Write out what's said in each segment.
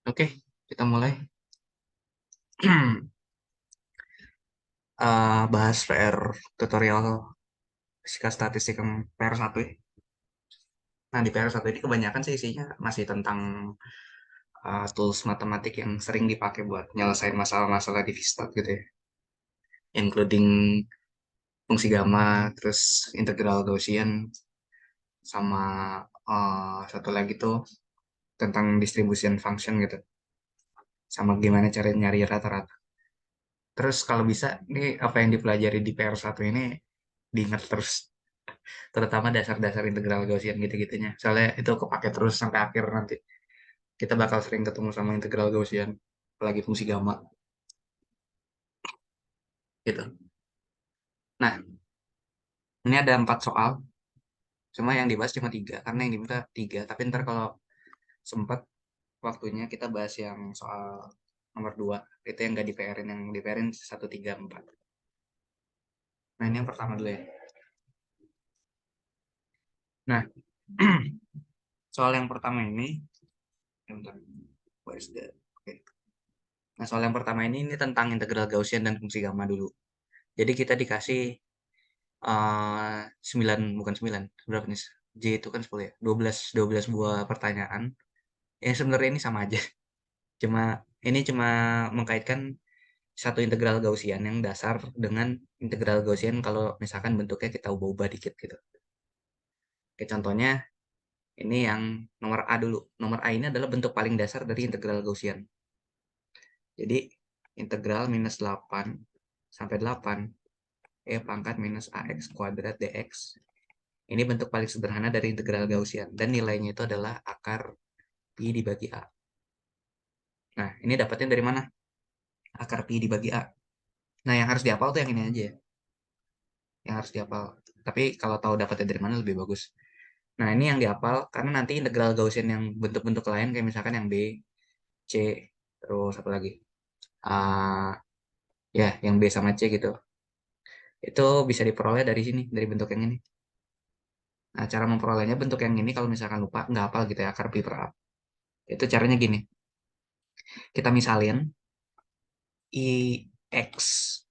Oke, kita mulai. Bahas PR tutorial fisika statistik yang PR1 ya. Nah, di PR1 ini kebanyakan sih isinya masih tentang tools matematik yang sering dipakai buat nyelesain masalah-masalah di Vistat gitu ya. Including fungsi gamma, terus integral Gaussian, sama satu lagi tuh tentang distribution function gitu. Sama gimana cara nyari rata-rata. Terus kalau bisa, nih apa yang dipelajari di PR1 ini diingat terus, terutama dasar-dasar integral Gaussian gitu-gitunya. Soalnya itu kepake terus sampai akhir nanti. Kita bakal sering ketemu sama integral Gaussian, apalagi fungsi gamma gitu. Nah, ini ada 4 soal, cuma yang dibahas cuma 3, karena yang diminta 3. Tapi ntar kalau sempat waktunya kita bahas yang soal nomor 2, itu yang nggak di PR-in, yang di PR-in 1, 3, 4. Nah, ini yang pertama dulu ya. Nah, soal yang pertama ini, bentar, where is oke. Nah, soal yang pertama ini tentang integral Gaussian dan fungsi gamma dulu. Jadi kita dikasih 9, bukan 9, berapa nih? J itu kan 10 ya. 12 buah pertanyaan. Yang sebenarnya ini sama aja. Cuma ini cuma mengkaitkan satu integral Gaussian yang dasar dengan integral Gaussian kalau misalkan bentuknya kita ubah-ubah dikit gitu. Oke, contohnya ini yang nomor A dulu. Nomor A ini adalah bentuk paling dasar dari integral Gaussian. Jadi integral minus 8 sampai 8 E pangkat minus AX kuadrat DX. Ini bentuk paling sederhana dari integral Gaussian. Dan nilainya itu adalah akar Pi dibagi A. Nah, ini dapatnya dari mana? Akar Pi dibagi A. Nah, yang harus dihafal tuh yang ini aja. Yang harus dihafal. Tapi kalau tahu dapatnya dari mana lebih bagus. Nah, ini yang dihafal karena nanti integral Gaussian yang bentuk-bentuk lain kayak misalkan yang B, C, terus apa lagi? Ah, ya, yang B sama C gitu. Itu bisa diperoleh dari sini, dari bentuk yang ini. Nah, cara memperolehnya bentuk yang ini kalau misalkan lupa, nggak hafal gitu ya, akar pi per A. Itu caranya gini. Kita misalin IX.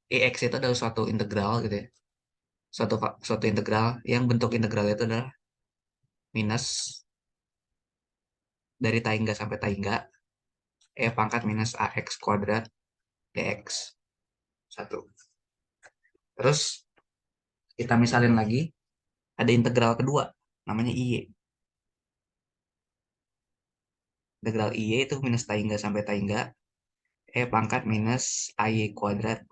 IX itu adalah suatu integral gitu ya. Suatu integral yang bentuk integral itu adalah minus dari taingga sampai taingga E pangkat minus AX kuadrat DX. Satu. Terus kita misalin lagi, ada integral kedua, namanya IY. Integral IY itu minus taingga sampai taingga E pangkat minus AY kuadrat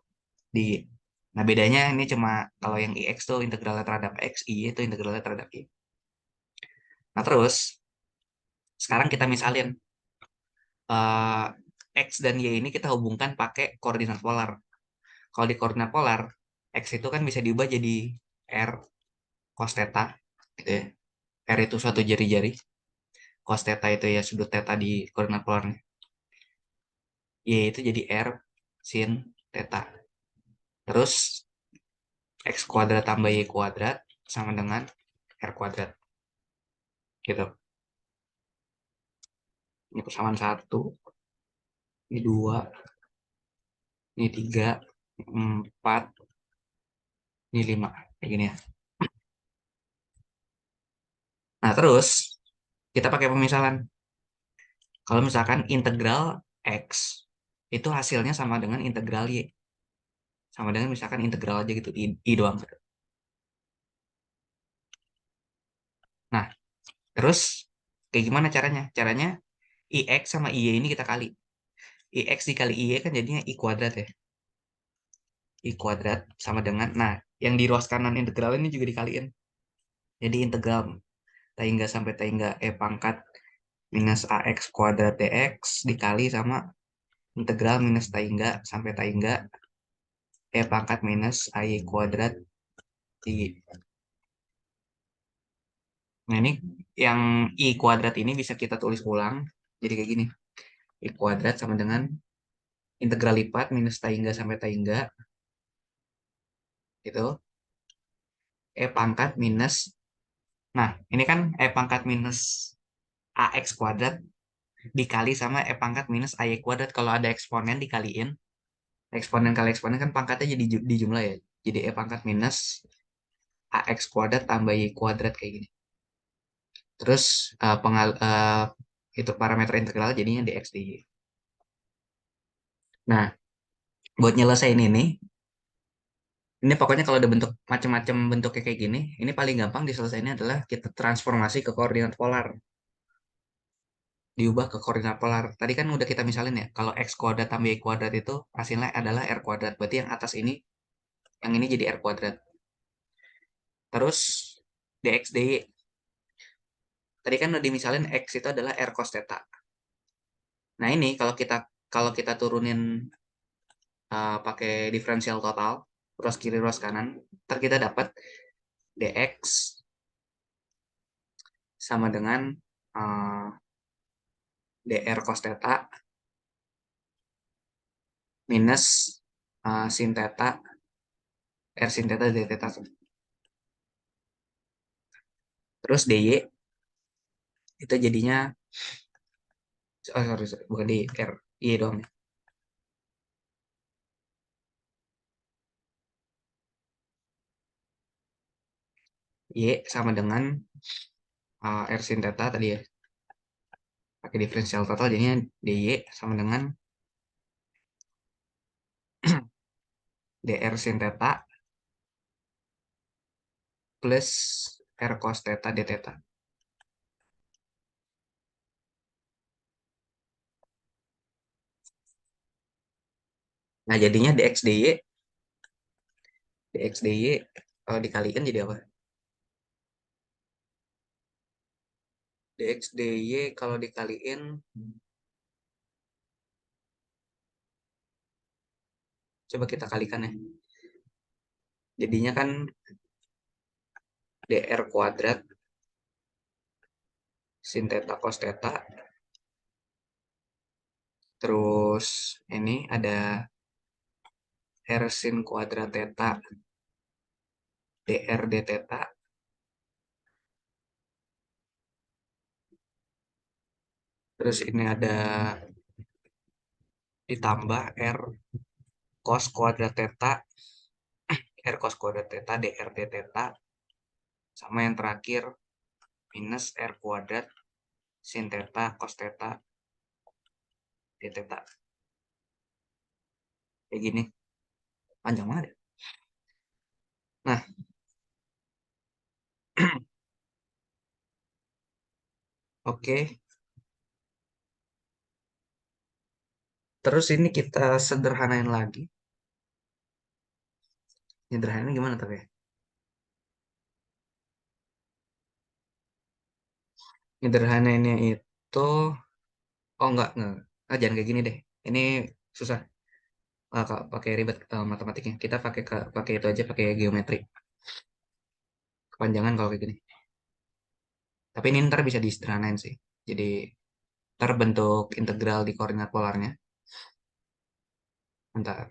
di. Nah, bedanya ini cuma kalau yang IX tuh integralnya terhadap X, Y itu integralnya terhadap Y. Nah, terus sekarang kita misalin eh, X dan Y ini kita hubungkan pakai koordinat polar. Kalau di koordinat polar, X itu kan bisa diubah jadi R cos theta, gitu ya. R itu suatu jari-jari, cos theta itu ya sudut theta di koordinat polarnya. Y itu jadi R sin theta. Terus X kuadrat tambah Y kuadrat sama dengan R kuadrat. Gitu. Ini persamaan 1, ini 2, ini 3, 4, ini 5. Kayak gini ya. Nah, terus kita pakai pemisalan. Kalau misalkan integral X itu hasilnya sama dengan integral Y. Sama dengan misalkan integral aja gitu, I doang. Nah, terus kayak gimana caranya? Caranya IX sama IY ini kita kali. IX dikali IY kan jadinya I kuadrat ya. I kuadrat sama dengan, nah, yang di ruas kanan integral ini juga dikaliin. Jadi integral taingga sampai taingga E pangkat minus AX kuadrat DX dikali sama integral minus taingga sampai taingga E pangkat minus AY kuadrat di. Nah, ini yang I kuadrat ini bisa kita tulis ulang. Jadi kayak gini. I kuadrat sama dengan integral lipat minus taingga sampai taingga. Itu. E pangkat minus. Nah, ini kan E pangkat minus AX kuadrat. dikali sama E pangkat minus AY kuadrat. Kalau ada eksponen dikaliin, eksponen kali eksponen kan pangkatnya jadi dijumlah ya. Jadi E pangkat minus AX kuadrat tambah Y kuadrat kayak gini. Terus itu parameter integral jadinya dx dy. Nah, buat nyelesain ini pokoknya kalau ada bentuk macam-macam bentuknya kayak gini, ini paling gampang diselesaikannya adalah kita transformasi ke koordinat polar. Diubah ke koordinat polar. Tadi kan udah kita misalin ya, kalau x kuadrat tambah y kuadrat itu hasilnya adalah r kuadrat. Berarti yang atas ini, yang ini jadi r kuadrat. Terus dx dy. Tadi kan udah dimisalin x itu adalah r cos theta. Nah ini kalau kita turunin pakai diferensial total, ruas kiri ruas kanan, ntar kita dapat dx sama dengan uh, dr cos theta minus sin theta r sin theta d theta. Terus dy itu jadinya sorry, bukan di r y dong. Y sama dengan r sin theta tadi ya, pakai diferensial total jadinya dy sama dengan dr sin theta plus r cos theta d theta. Nah jadinya dx dy kalau dikalikan jadi apa? Dx dy kalau dikaliin, coba kita kalikan ya. Jadinya kan dr kuadrat sin theta cos theta. Terus ini ada r sin kuadrat theta dr d theta. Terus ini ada ditambah r cos kuadrat theta, r cos kuadrat theta dr d theta, sama yang terakhir minus r kuadrat sin theta cos theta d theta. Kayak gini. Panjang banget ya. Nah, oke. Terus ini kita sederhanain lagi. Sederhanain gimana tapi? Sederhanainnya itu, oh enggak. Jangan kayak gini deh. Ini susah. Pakai ribet matematiknya. Kita pakai itu aja, pakai geometri. Kepanjangan kalau kayak gini. Tapi ini ntar bisa disederhanain sih. Jadi ntar bentuk integral di koordinat polarnya. Ntar.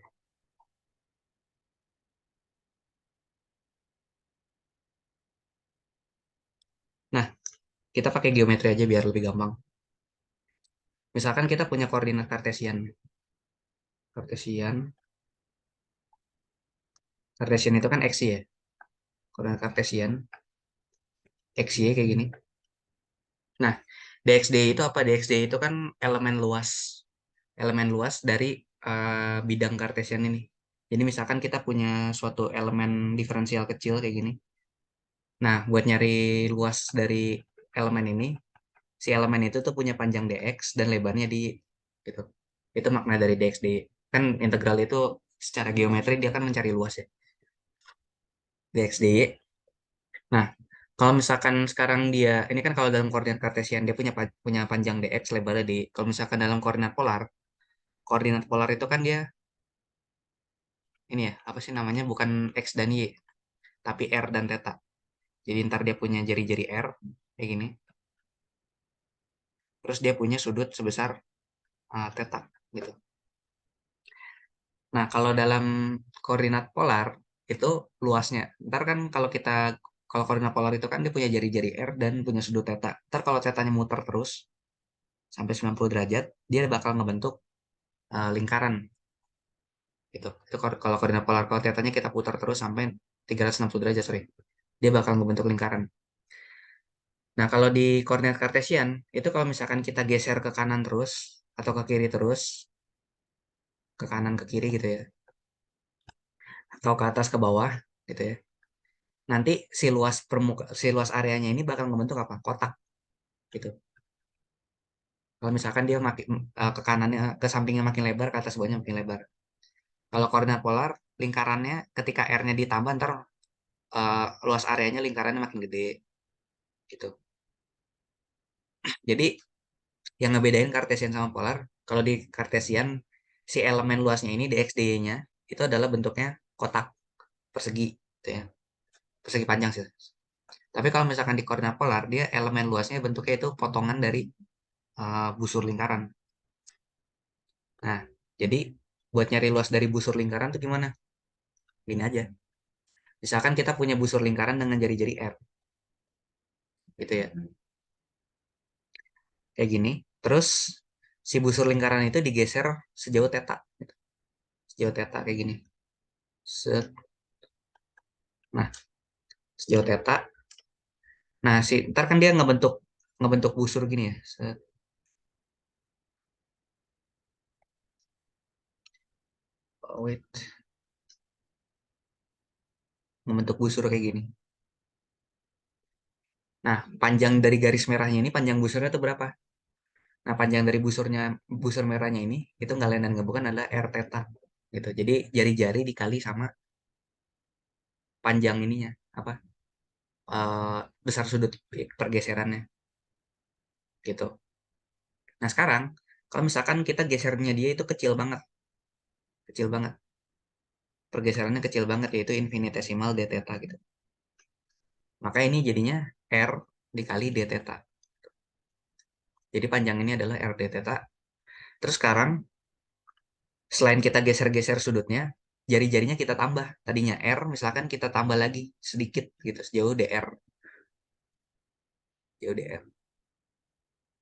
Nah, kita pakai geometri aja biar lebih gampang. Misalkan kita punya koordinat kartesian. Kartesian. Kartesian itu kan x ya. Koordinat kartesian. XY kayak gini. Nah, dxdy itu apa? Dxdy itu kan elemen luas. Elemen luas dari bidang kartesian ini. Jadi misalkan kita punya suatu elemen diferensial kecil kayak gini. Nah, buat nyari luas dari elemen ini, si elemen itu tuh punya panjang dx dan lebarnya di gitu. Itu makna dari dxdy. Kan integral itu secara geometri dia kan mencari luas ya. Dxdy. Nah, kalau misalkan sekarang dia, ini kan kalau dalam koordinat kartesian dia punya panjang dx lebarnya di. Kalau misalkan dalam koordinat polar itu kan dia ini ya, apa sih namanya? Bukan x dan y, tapi r dan theta. Jadi ntar dia punya jari-jari r kayak gini. Terus dia punya sudut sebesar theta gitu. Nah, kalau dalam koordinat polar itu luasnya. Ntar kan kalau koordinat polar itu kan dia punya jari-jari r dan punya sudut theta. Ntar kalau thetanya muter terus, sampai 90 derajat, dia bakal ngebentuk lingkaran. Itu kalau koordinat polar, kalau tetanya kita putar terus sampai 360 derajat, sorry. Dia bakal ngebentuk lingkaran. Nah, kalau di koordinat kartesian, itu kalau misalkan kita geser ke kanan terus, atau ke kiri terus, ke kanan ke kiri gitu ya, atau ke atas ke bawah gitu ya, nanti si luas areanya ini bakal ngebentuk apa? Kotak gitu. Kalau misalkan dia makin ke kanannya, ke sampingnya makin lebar, ke atas bawahnya makin lebar. Kalau koordinat polar, lingkarannya ketika R-nya ditambah, ntar luas areanya lingkarannya makin gede gitu. Jadi yang ngebedain kartesian sama polar, kalau di kartesian si elemen luasnya ini dx dy-nya itu adalah bentuknya kotak persegi gitu ya. Persegi panjang sih. Tapi kalau misalkan di koordinat polar, dia elemen luasnya bentuknya itu potongan dari busur lingkaran. Nah, jadi buat nyari luas dari busur lingkaran tuh gimana? Gini aja. Misalkan kita punya busur lingkaran dengan jari-jari R, gitu ya. Kayak gini. Terus si busur lingkaran itu digeser sejauh theta, gitu. Sejauh theta kayak gini. Set. Nah, sejauh theta. Nah, ntar kan dia ngebentuk ngebentuk busur gini ya. Set. Oh, wait. Ngebentuk busur kayak gini. Nah, panjang dari garis merahnya ini, panjang busurnya itu berapa? Nah, panjang dari busur merahnya ini, itu nggak lain dan nggak bukan adalah R theta. Gitu. Jadi jari-jari dikali sama panjang ininya. Apa? Besar sudut pergeserannya. Gitu. Nah, sekarang, kalau misalkan kita gesernya dia itu kecil banget. Kecil banget. Pergeserannya kecil banget, yaitu infinitesimal d theta gitu. Maka ini jadinya R dikali d theta. Jadi panjang ini adalah R d theta. Terus sekarang, selain kita geser-geser sudutnya, jari-jarinya kita tambah. Tadinya R, misalkan kita tambah lagi sedikit gitu, sejauh dr. Jauh dr.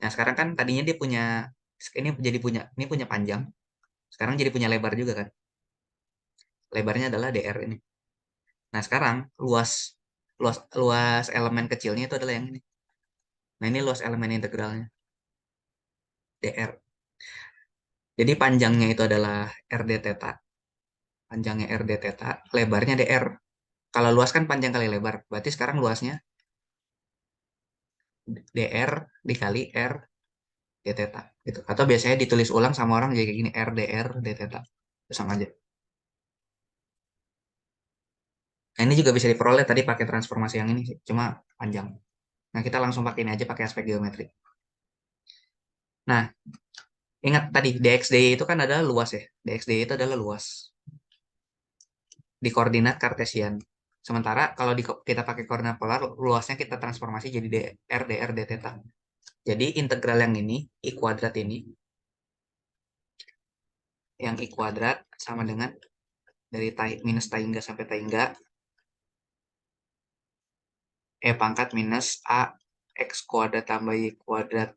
Nah, sekarang kan tadinya dia punya, ini punya panjang. Sekarang jadi punya lebar juga kan. Lebarnya adalah dr ini. Nah, sekarang luas luas luas elemen kecilnya itu adalah yang ini. Nah, ini luas elemen integralnya, dr. Jadi panjangnya itu adalah rd theta. Panjangnya rd theta, lebarnya dr. Kalau luas kan panjang kali lebar. Berarti sekarang luasnya dr dikali r d theta gitu. Atau biasanya ditulis ulang sama orang jadi kayak gini, r dr d theta. Itu sama aja. Nah, ini juga bisa diperoleh tadi pakai transformasi yang ini sih, cuma panjang. Nah, kita langsung pakai ini aja, pakai aspek geometri. Nah, ingat tadi dxdy itu kan adalah luas ya. Dxdy itu adalah luas di koordinat kartesian. Sementara kalau kita pakai koordinat polar, luasnya kita transformasi jadi dr d theta. Jadi integral yang ini, i kuadrat ini, yang i kuadrat sama dengan dari minus tangga sampai tangga, e pangkat minus a x kuadrat tambah y kuadrat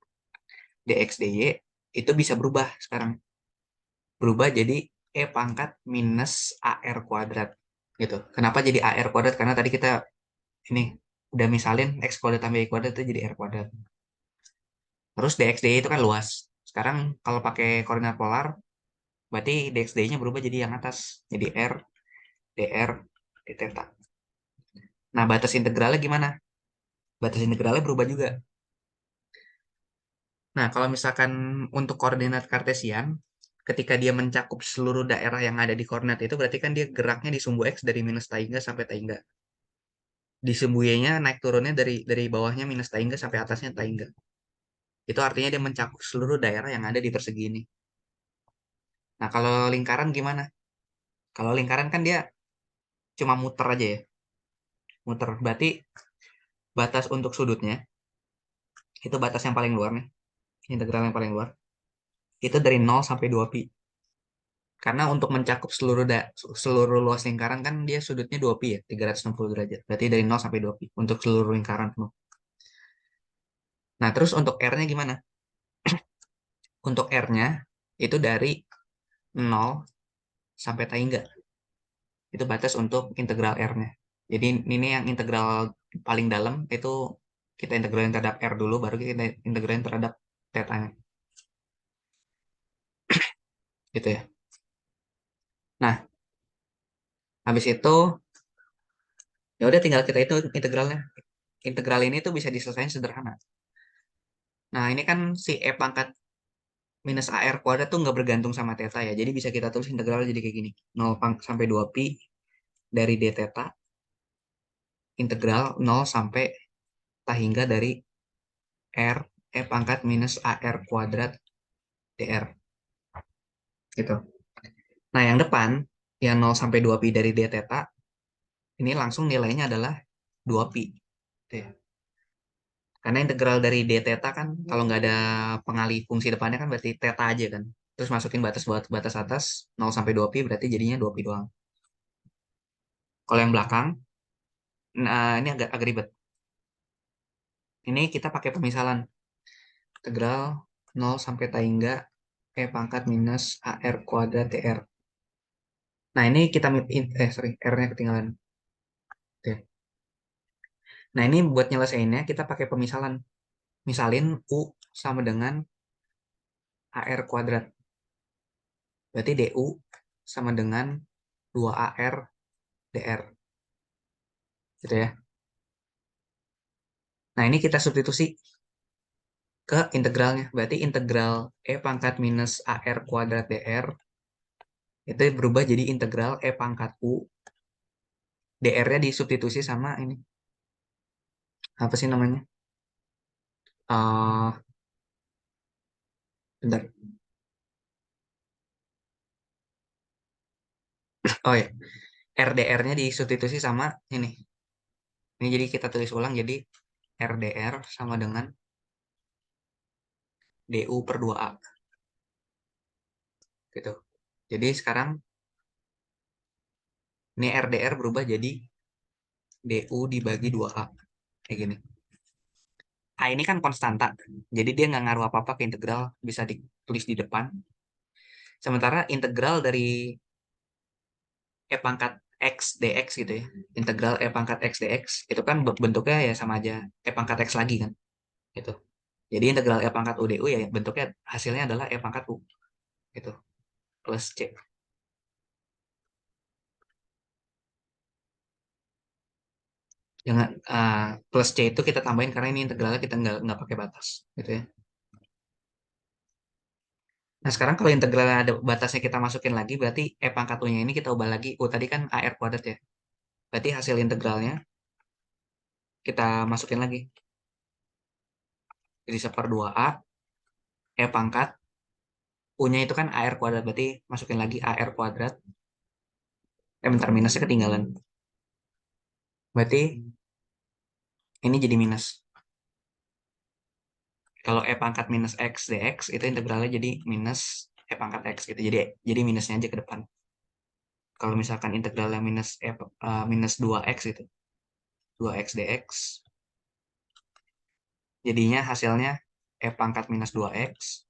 dx dy itu bisa berubah sekarang. Berubah jadi e pangkat minus ar kuadrat gitu. Kenapa jadi ar kuadrat? Karena tadi kita ini udah misalin x kuadrat tambah y kuadrat itu jadi r kuadrat. Terus dx dy itu kan luas. Sekarang kalau pakai koordinat polar, berarti dx dy-nya berubah jadi yang atas. Jadi r, dr, d theta. Nah, batas integralnya gimana? Batas integralnya berubah juga. Nah, kalau misalkan untuk koordinat kartesian, ketika dia mencakup seluruh daerah yang ada di koordinat itu, berarti kan dia geraknya di sumbu X dari minus tangga sampai tangga. Di sumbu Y-nya naik turunnya dari bawahnya minus tangga sampai atasnya tangga. Itu artinya dia mencakup seluruh daerah yang ada di persegi ini. Nah, kalau lingkaran gimana? Kalau lingkaran kan dia cuma muter aja ya. Muter. Berarti batas untuk sudutnya, itu batas yang paling luar nih. Integral yang paling luar. Itu dari 0 sampai 2pi. Karena untuk mencakup seluruh luas lingkaran kan dia sudutnya 2pi ya, 360 derajat. Berarti dari 0 sampai 2pi untuk seluruh lingkaran penuh. Nah, terus untuk R-nya gimana? Untuk R-nya itu dari 0 sampai tai enggak. Itu batas untuk integral R-nya. Jadi ini yang integral paling dalam itu kita integralin terhadap R dulu, baru kita integralin terhadap θ-nya. Gitu ya. Nah, habis itu ya udah tinggal kita itu integralnya. Integral ini tuh bisa diselesaikan sederhana. Nah, ini kan si E pangkat minus AR kuadrat tuh nggak bergantung sama theta ya. Jadi bisa kita tulis integral jadi kayak gini. 0 sampai 2pi dari d theta integral 0 sampai tak hingga dari R E pangkat minus AR kuadrat dr. Gitu. Nah, yang depan, yang 0 sampai 2pi dari d theta, ini langsung nilainya adalah 2pi. Gitu ya. Karena integral dari d theta kan, kalau nggak ada pengalih fungsi depannya kan berarti theta aja kan. Terus masukin batas buat batas atas, 0 sampai 2pi berarti jadinya 2pi doang. Kalau yang belakang, nah ini agak ribet. Ini kita pakai pemisalan. Integral 0 sampai tak hingga E pangkat minus AR kuadrat dr. Nah, ini kita, sorry, R-nya ketinggalan. Oke. Nah, ini buat nyelesainnya kita pakai pemisalan. Misalin U sama dengan AR kuadrat. Berarti DU sama dengan 2AR dr. Gitu ya. Nah, ini kita substitusi ke integralnya. Berarti integral E pangkat minus AR kuadrat dr itu berubah jadi integral E pangkat U. dr-nya disubstitusi sama ini. Apa sih namanya? eh Bentar. Oh ya, RDR-nya disubstitusi sama ini. Ini jadi kita tulis ulang jadi RDR sama dengan DU per 2A. Gitu. Jadi sekarang ini RDR berubah jadi DU dibagi 2A. Kayak gini. A ini kan konstanta. Jadi dia nggak ngaruh apa-apa ke integral. Bisa ditulis di depan. Sementara integral dari E pangkat X dx gitu ya. Integral E pangkat X dx. Itu kan bentuknya ya sama aja E pangkat X lagi kan. Gitu. Jadi integral E pangkat UDU ya bentuknya hasilnya adalah E pangkat U. Gitu. Plus C. Jangan plus C itu kita tambahin karena ini integralnya kita nggak pakai batas. Gitu ya. Nah, sekarang kalau integralnya ada batasnya kita masukin lagi, berarti E pangkat U-nya ini kita ubah lagi. U tadi kan AR kuadrat ya. Berarti hasil integralnya kita masukin lagi. Jadi 1/2A, E pangkat, U-nya itu kan AR kuadrat. Berarti masukin lagi AR kuadrat. Bentar, minusnya ketinggalan. Berarti ini jadi minus. Kalau E pangkat minus X dx, itu integralnya jadi minus E pangkat X gitu. Jadi minusnya aja ke depan. Kalau misalkan integralnya minus 2X gitu. 2X dx. Jadinya hasilnya E pangkat minus 2X.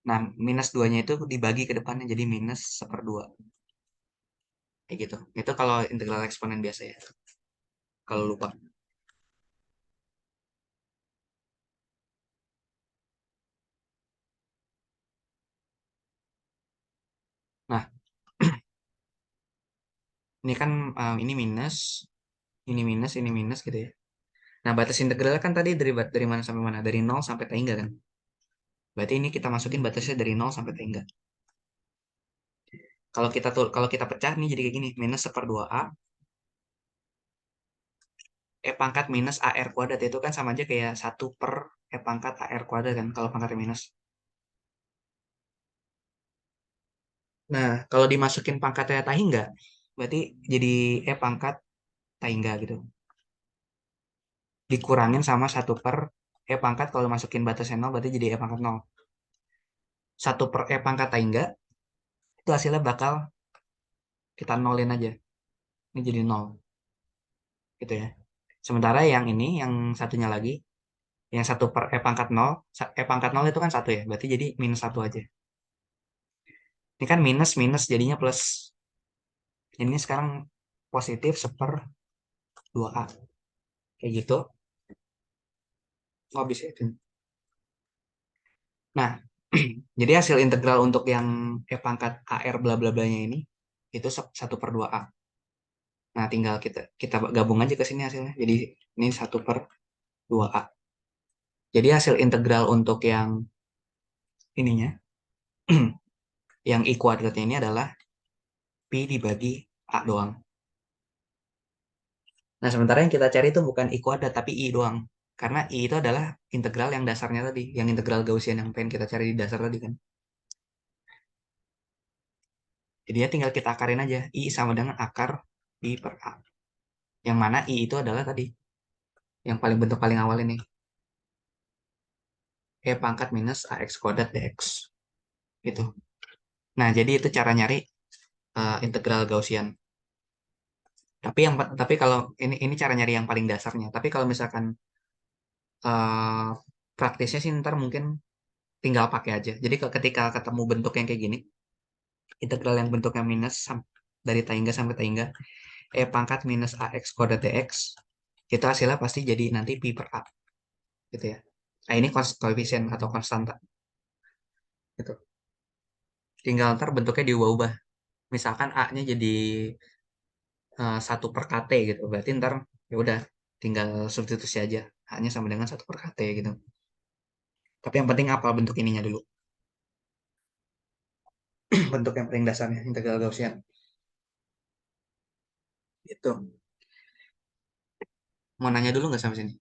Nah, minus 2-nya itu dibagi ke depannya jadi minus 1/2. Kayak gitu. Itu kalau integral eksponen biasa ya. Kalau lupa. Nah, ini kan ini minus, ini minus gitu ya. Nah, batas integral kan tadi dari mana sampai mana? Dari 0 sampai tak hingga kan? Berarti ini kita masukin batasnya dari 0 sampai tak hingga. Kalau kita pecah nih jadi kayak gini, minus 1/2A E pangkat minus AR kuadrat itu kan sama aja kayak 1/E pangkat AR kuadrat kan kalau pangkatnya minus. Nah, kalau dimasukin pangkatnya tak hingga, berarti jadi E pangkat tak hingga gitu. Dikurangin sama 1/E pangkat kalau masukin batasnya 0 berarti jadi E pangkat 0. 1/E pangkat tak hingga itu hasilnya bakal kita nolin aja. Ini jadi 0 gitu ya. Sementara yang ini, yang satunya lagi, Yang 1 per e pangkat 0, e pangkat 0 itu kan 1 ya, berarti jadi minus 1 aja. Ini kan minus minus jadinya plus. Ini sekarang positif 1/2a. Kayak gitu. Oh, bisa itu. Nah, jadi hasil integral untuk yang e pangkat AR bla bla blanya ini itu 1/2a. Nah, tinggal kita kita gabung aja ke sini hasilnya. Jadi ini 1/2a. Jadi hasil integral untuk yang ininya, yang i kuadratnya ini adalah pi dibagi a doang. Nah, sementara yang kita cari itu bukan i kuadrat, tapi i doang. Karena i itu adalah integral yang dasarnya tadi, yang integral Gaussian yang pengen kita cari di dasar tadi kan. Jadi ya tinggal kita akarin aja. I sama dengan akar pi per a. Yang mana i itu adalah tadi, yang paling bentuk paling awal ini. E pangkat minus ax kuadrat dx. Gitu. Nah, jadi itu cara nyari integral Gaussian. Tapi kalau ini cara nyari yang paling dasarnya. Tapi kalau misalkan eh, praktisnya sih ntar mungkin tinggal pakai aja. Jadi ketika ketemu bentuk yang kayak gini, integral yang bentuknya minus dari tangga sampai tangga, e pangkat minus ax kuadrat dx, itu hasilnya pasti jadi nanti pi per a, gitu ya. Nah, ini koefisien atau konstanta, gitu. Tinggal ntar bentuknya diubah-ubah. Misalkan a-nya jadi 1/kt gitu, berarti ntar ya udah tinggal substitusi aja, a-nya sama dengan 1/kt gitu. Tapi yang penting apa bentuk ininya dulu, bentuk yang paling dasarnya integral Gaussian itu. Mau nanya dulu nggak sampai sini?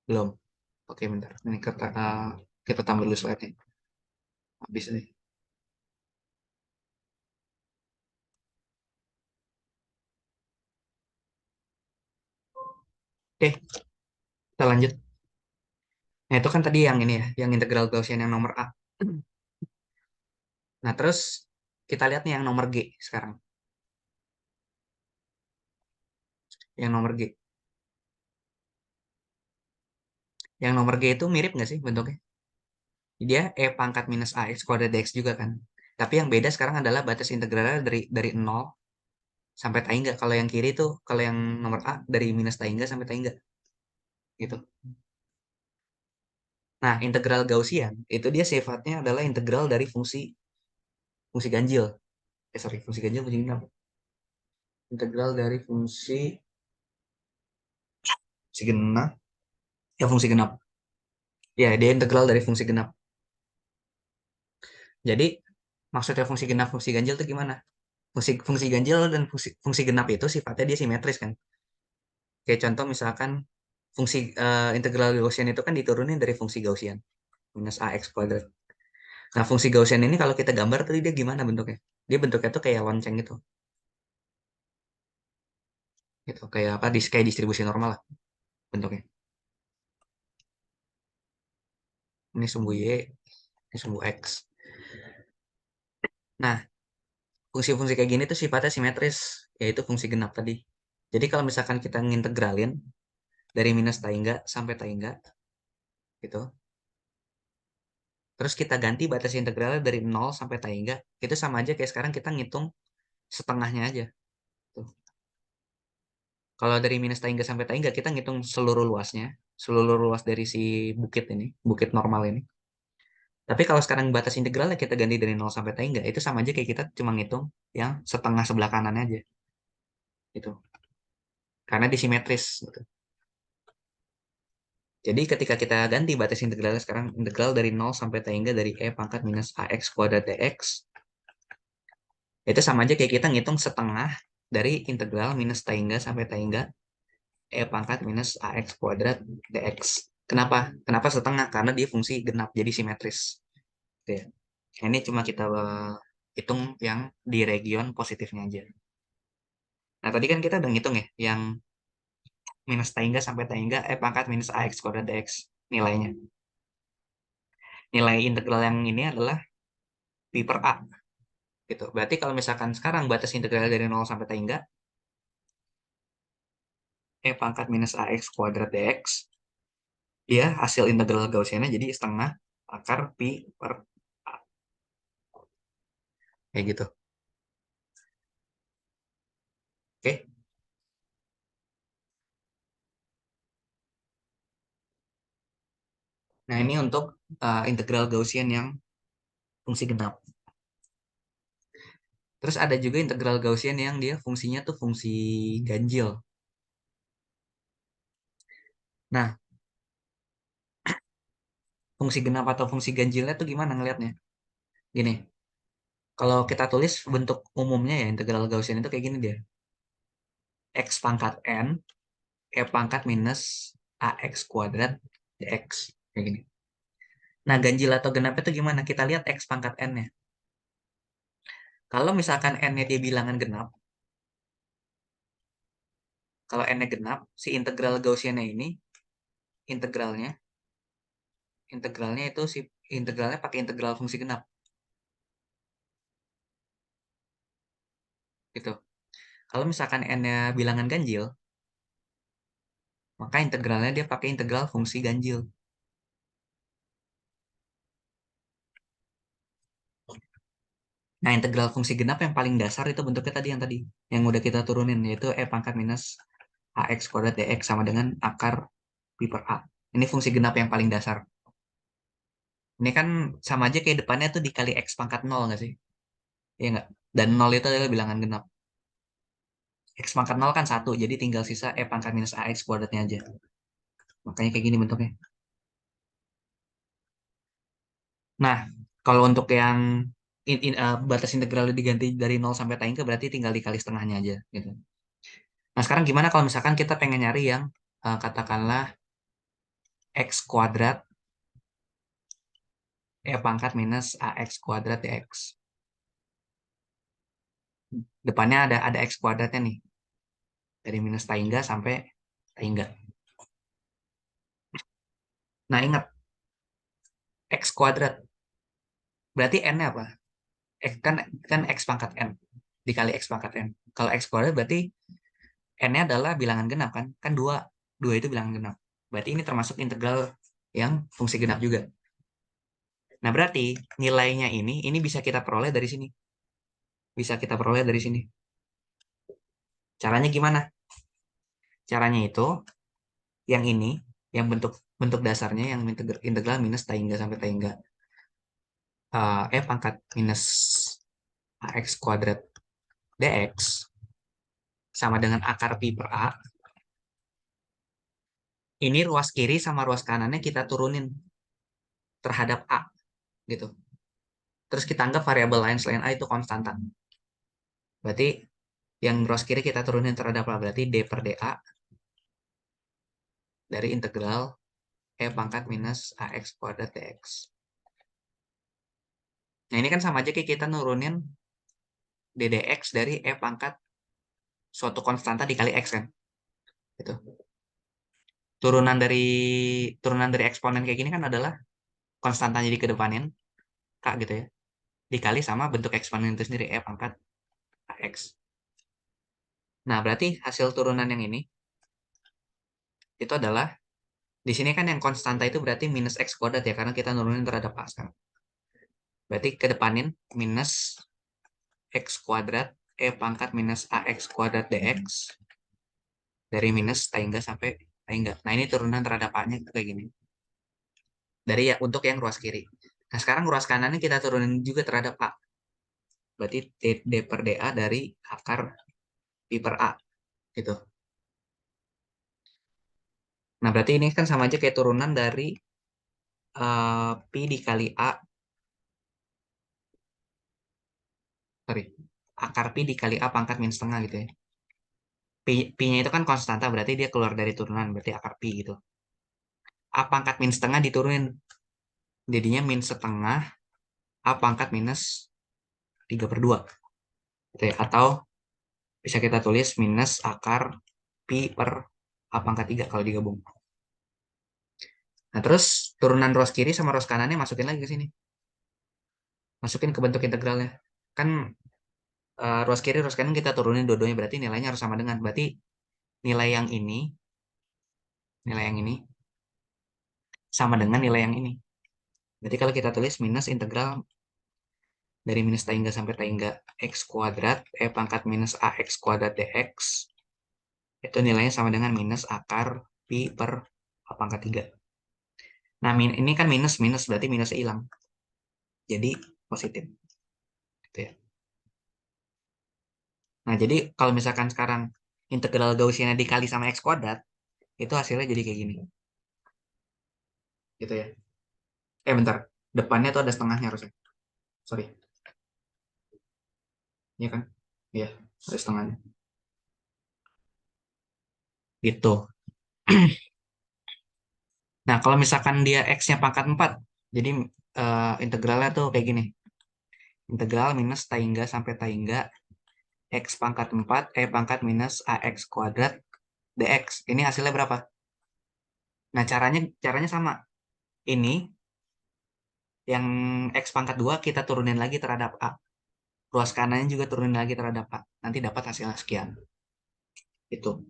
Belum. Oke, bentar. Ini kita tambah dulu slide-nya. Habis nih. Oke, kita lanjut. Nah, itu kan tadi yang ini ya, yang integral Gaussian yang nomor A. Nah, terus kita lihat nih yang nomor G sekarang. Yang nomor G. Yang nomor G itu mirip nggak sih bentuknya? Dia E pangkat minus AX kuadrat DX juga kan. Tapi yang beda sekarang adalah batas integralnya dari 0 sampai tangga. Kalau yang kiri itu, kalau yang nomor A dari minus tangga sampai tangga. Gitu. Nah, integral Gaussian itu dia sifatnya adalah integral dari fungsi fungsi ganjil. Sorry, fungsi ganjil, fungsi genap. Integral dari fungsi genap. Ya, fungsi genap. Ya, dia integral dari fungsi genap. Jadi, maksudnya fungsi genap, fungsi ganjil itu gimana? Fungsi ganjil dan fungsi genap itu sifatnya dia simetris kan. Kayak contoh misalkan integral Gaussian itu kan diturunin dari fungsi Gaussian minus ax kuadrat. Nah, fungsi Gaussian ini kalau kita gambar tadi dia gimana bentuknya? Dia bentuknya tuh kayak lonceng gitu. Gitu, kayak apa? Kayak distribusi normal lah bentuknya. Ini sumbu y, ini sumbu x. Nah, fungsi-fungsi kayak gini tuh sifatnya simetris, yaitu fungsi genap tadi. Jadi kalau misalkan kita ngintegralin dari minus tangga sampai tangga, gitu. Terus kita ganti batas integralnya dari 0 sampai tangga, itu sama aja kayak sekarang kita ngitung setengahnya aja. Tuh. Kalau dari minus tangga sampai tangga, kita ngitung seluruh luasnya, seluruh luas dari si bukit ini, bukit normal ini. Tapi kalau sekarang batas integralnya kita ganti dari 0 sampai tangga, itu sama aja kayak kita cuma ngitung yang setengah sebelah kanan aja. Gitu. Karena disimetris. Gitu. Jadi ketika kita ganti batas integralnya sekarang integral dari 0 sampai tangga dari e pangkat minus ax kuadrat dx, itu sama aja kayak kita ngitung setengah dari integral minus tangga sampai tangga e pangkat minus ax kuadrat dx. Kenapa? Kenapa setengah? Karena dia fungsi genap, jadi simetris. Gitu ya. Ini cuma kita hitung yang di region positifnya aja. Nah, tadi kan kita udah ngitung ya, yang minus tangga sampai tangga e pangkat minus ax kuadrat dx nilainya. Nilai integral yang ini adalah pi per a. gitu. Berarti kalau misalkan sekarang batas integral dari 0 sampai tangga, E pangkat minus AX kuadrat DX, dia hasil integral Gaussiannya jadi setengah akar pi per A. Kayak gitu. Oke. Nah, ini untuk integral Gaussian yang fungsi genap. Terus ada juga integral Gaussian yang dia fungsinya tuh fungsi ganjil. Nah, fungsi genap atau fungsi ganjilnya tuh gimana ngelihatnya? Gini, kalau kita tulis bentuk umumnya ya integral Gaussian itu kayak gini dia. X pangkat N, E pangkat minus AX kuadrat dx. Kayak gini. Nah, ganjil atau genap itu gimana? Kita lihat X pangkat N-nya. Kalau misalkan N-nya dia bilangan genap, kalau N-nya genap, si integral Gaussian-nya ini, integralnya, integralnya itu si integralnya pakai integral fungsi genap. Gitu. Kalau misalkan N-nya bilangan ganjil, maka integralnya dia pakai integral fungsi ganjil. Nah, integral fungsi genap yang paling dasar itu bentuknya tadi yang udah kita turunin, yaitu E pangkat minus AX kuadrat DX sama dengan akar pi per A. Ini fungsi genap yang paling dasar. Ini kan sama aja kayak depannya tuh dikali X pangkat 0 nggak sih? Iya nggak? Dan 0 itu adalah bilangan genap. X pangkat 0 kan 1, jadi tinggal sisa E pangkat minus AX kuadratnya aja. Makanya kayak gini bentuknya. Nah, kalau untuk yang batas integralnya diganti dari 0 sampai tan ke berarti tinggal dikali setengahnya aja gitu. Nah, sekarang gimana kalau misalkan kita pengen nyari yang katakanlah X kuadrat E pangkat minus AX kuadrat dx. Depannya ada X kuadratnya nih. Dari minus tangga sampai tangga. Nah, ingat X kuadrat. Berarti N-nya apa? Kan X pangkat N. Dikali X pangkat N. Kalau X kuadrat berarti N-nya adalah bilangan genap kan? Kan 2. 2 itu bilangan genap. Berarti ini termasuk integral yang fungsi genap juga. Nah, berarti nilainya ini bisa kita peroleh dari sini. Bisa kita peroleh dari sini. Caranya gimana? Caranya itu, yang ini, yang bentuk bentuk dasarnya, yang integral minus tangga sampai tangga. E pangkat minus AX kuadrat dx sama dengan akar pi per A. Ini ruas kiri sama ruas kanannya kita turunin terhadap A gitu. Terus kita anggap variabel lain selain A itu konstanta. Berarti yang ruas kiri kita turunin terhadap A. Berarti D per dA dari integral E pangkat minus AX kuadrat dx. Nah, ini kan sama aja kayak kita nurunin ddx dari E pangkat suatu konstanta dikali X kan. Gitu. Turunan dari turunan dari eksponen kayak gini kan adalah konstantanya dikedepanin, K gitu ya. Dikali sama bentuk eksponen itu sendiri, E pangkat AX. Nah, berarti hasil turunan yang ini, itu adalah, di sini kan yang konstanta itu berarti minus X kuadrat ya, karena kita nurunin terhadap A sekarang. Berarti kedepanin minus X kuadrat, E pangkat minus AX kuadrat DX, dari minus tangga sampai tangga. Nah, ini turunan terhadap A-nya kayak gini. Dari ya, untuk yang ruas kiri. Nah, sekarang ruas kanannya kita turunin juga terhadap A. Berarti D per dA dari akar pi per A. Gitu. Nah, berarti ini kan sama aja kayak turunan dari pi dikali A, sorry, akar pi dikali A pangkat min setengah gitu ya. Pi-nya itu kan konstanta, berarti dia keluar dari turunan, berarti akar pi gitu. A pangkat min setengah diturunin, jadinya min setengah A pangkat minus 3/2. Gitu ya. Atau bisa kita tulis minus akar pi per A pangkat 3 kalau digabung. Nah, terus turunan ruas kiri sama ruas kanannya masukin lagi ke sini. Masukin ke bentuk integralnya. kan ruas kiri, ruas kanan kita turunin dua-duanya, berarti nilainya harus sama dengan. Berarti nilai yang ini, nilai yang ini sama dengan nilai yang ini. Berarti kalau kita tulis minus integral dari minus tangga sampai tangga x kuadrat, pangkat minus ax kuadrat dx, itu nilainya sama dengan minus akar pi per a pangkat 3. Nah, ini kan minus, minus berarti minusnya hilang. Jadi positif. Gitu ya. Nah, jadi kalau misalkan sekarang integral Gaussian dikali sama x kuadrat, itu hasilnya jadi kayak gini. Gitu ya. Bentar. Depannya tuh ada setengahnya harusnya. Sorry. Iya kan? Iya, ada setengahnya. Gitu. Nah, kalau misalkan dia x-nya pangkat 4, jadi integralnya tuh kayak gini. Integral minus tangga sampai tangga x pangkat 4, pangkat minus ax kuadrat dx. Ini hasilnya berapa? Nah, caranya sama. Ini yang x pangkat 2 kita turunin lagi terhadap a. Ruas kanannya juga turunin lagi terhadap a. Nanti dapat hasilnya sekian. Itu.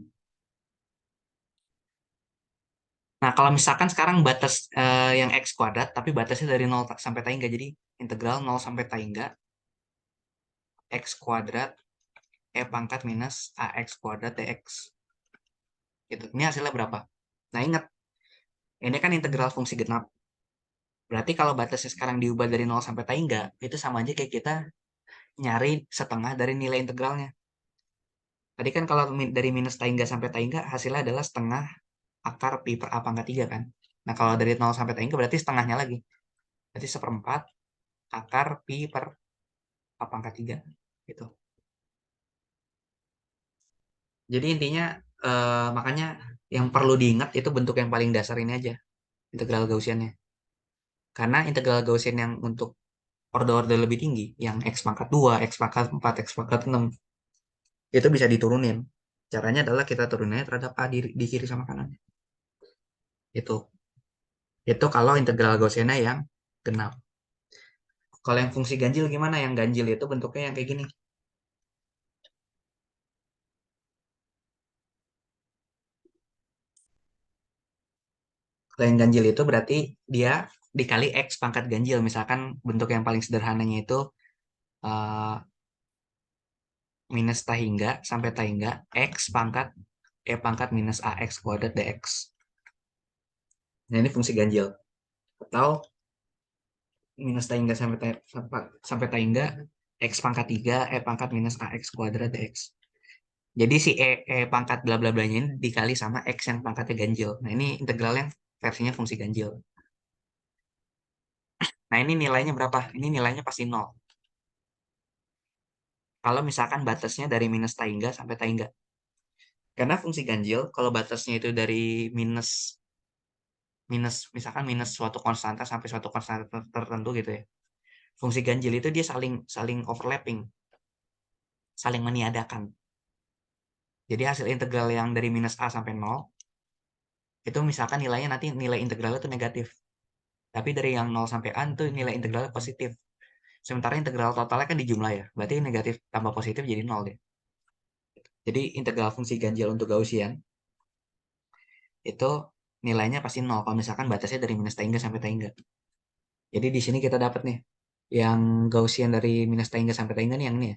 Nah, kalau misalkan sekarang batas yang x kuadrat, tapi batasnya dari 0 sampai tangga. Jadi integral 0 sampai tangga x kuadrat pangkat minus ax kuadrat dx. Gitu. Ini hasilnya berapa? Nah, ingat, ini kan integral fungsi genap. Berarti kalau batasnya sekarang diubah dari 0 sampai tangga, itu sama aja kayak kita nyari setengah dari nilai integralnya. Tadi kan kalau dari minus tangga sampai tangga, hasilnya adalah setengah akar pi per a pangkat 3 kan. Nah, kalau dari 0 sampai tangga berarti setengahnya lagi. Berarti seperempat akar pi per a pangkat 3. Gitu. Jadi intinya, makanya yang perlu diingat itu bentuk yang paling dasar ini aja, integral Gaussiannya. Karena integral Gaussian yang untuk order-order lebih tinggi, yang x pangkat 2, x pangkat 4, x pangkat 6, itu bisa diturunin. Caranya adalah kita turuninnya terhadap A di kiri sama kanan. Itu. Itu kalau integral Gaussiannya yang genap. Kalau yang fungsi ganjil gimana? Yang ganjil itu bentuknya yang kayak gini. Kalau yang ganjil itu berarti dia dikali X pangkat ganjil. Misalkan bentuk yang paling sederhananya itu eh, minus tahingga sampai tahingga X pangkat pangkat minus AX kuadrat DX. Nah, ini fungsi ganjil. Atau minus tahingga sampai tahingga X pangkat 3 pangkat minus AX kuadrat DX. Jadi si pangkat bla bla blanya ini dikali sama X yang pangkatnya ganjil. Nah, ini integral yang versinya fungsi ganjil. Nah, ini nilainya berapa? Ini nilainya pasti nol. Kalau misalkan batasnya dari minus tangga sampai tangga. Karena fungsi ganjil, kalau batasnya itu dari minus, minus misalkan minus suatu konstanta sampai suatu konstanta tertentu gitu ya. Fungsi ganjil itu dia saling saling overlapping, saling meniadakan. Jadi hasil integral yang dari minus A sampai nol, itu misalkan nilainya nanti nilai integralnya itu negatif. Tapi dari yang nol sampai A itu nilai integralnya positif. Sementara integral totalnya kan dijumlah ya. Berarti negatif tambah positif jadi nol deh. Jadi integral fungsi ganjil untuk Gaussian itu nilainya pasti nol kalau misalkan batasnya dari minus tangga sampai tangga. Jadi di sini kita dapat nih yang Gaussian dari minus tangga sampai tangga nih yang ini ya,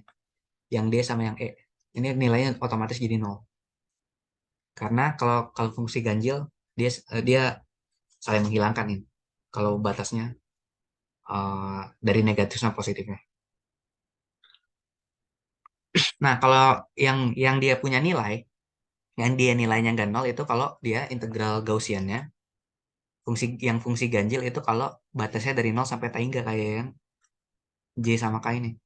yang D sama yang E. Ini nilainya otomatis jadi nol. Karena kalau kalau fungsi ganjil dia saling menghilangkan nih. Kalau batasnya dari negatif sama positifnya. Nah, kalau yang dia punya nilai, yang dia nilainya nggak nol itu kalau dia integral Gaussiannya fungsi ganjil itu kalau batasnya dari nol sampai tangga kayak yang J sama K ini.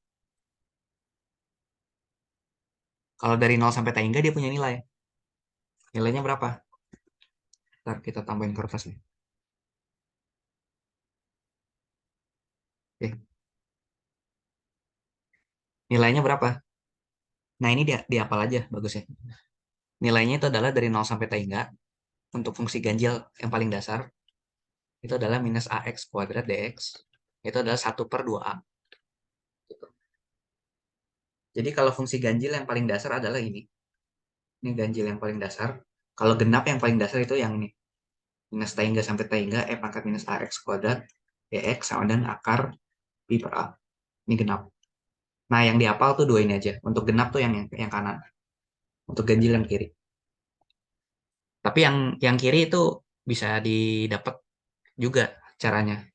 Kalau dari nol sampai tangga dia punya nilai. Nilainya berapa? Ntar kita tambahin kertasnya. Oke. Nilainya berapa? Nah, ini dia hafal aja bagusnya. Nilainya itu adalah dari nol sampai tangga untuk fungsi ganjil yang paling dasar itu adalah minus ax kuadrat dx. Itu adalah 1/2a. Jadi kalau fungsi ganjil yang paling dasar adalah ini. Ini ganjil yang paling dasar. Kalau genap yang paling dasar itu yang ini. Minus T sampai T, E pangkat minus AX kuadrat, DX sama dengan akar Pi per A. Ini genap. Nah, yang dihafal tuh dua ini aja. Untuk genap tuh yang kanan. Untuk ganjil yang kiri. Tapi yang kiri itu bisa didapat juga caranya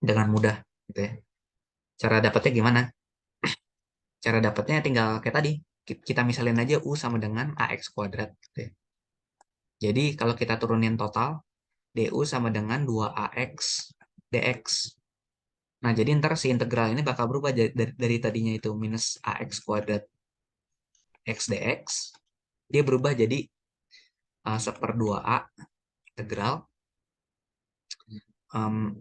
dengan mudah gitu ya. Cara dapatnya gimana? Cara dapatnya tinggal kayak tadi. Kita misalin aja U sama dengan AX kuadrat gitu ya. Jadi kalau kita turunin total, DU sama dengan 2AX DX. Nah, jadi ntar si integral ini bakal berubah dari tadinya itu minus AX kuadrat X dx, dia berubah jadi 1/2A integral um,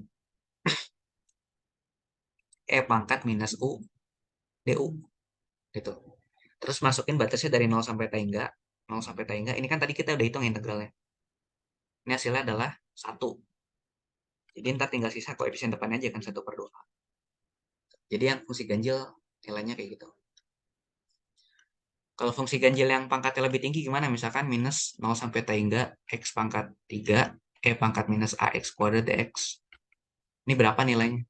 E pangkat minus U DU gitu. Terus masukin batasnya dari 0 sampai T enggak. 0 sampai T enggak. Ini kan tadi kita udah hitung integralnya. Ini hasilnya adalah 1. Jadi ntar tinggal sisa koefisien depannya aja kan 1/2A. Jadi yang fungsi ganjil nilainya kayak gitu. Kalau fungsi ganjil yang pangkatnya lebih tinggi gimana? Misalkan minus 0 sampai T enggak X pangkat 3 E pangkat minus AX kuadrat DX. Ini berapa nilainya?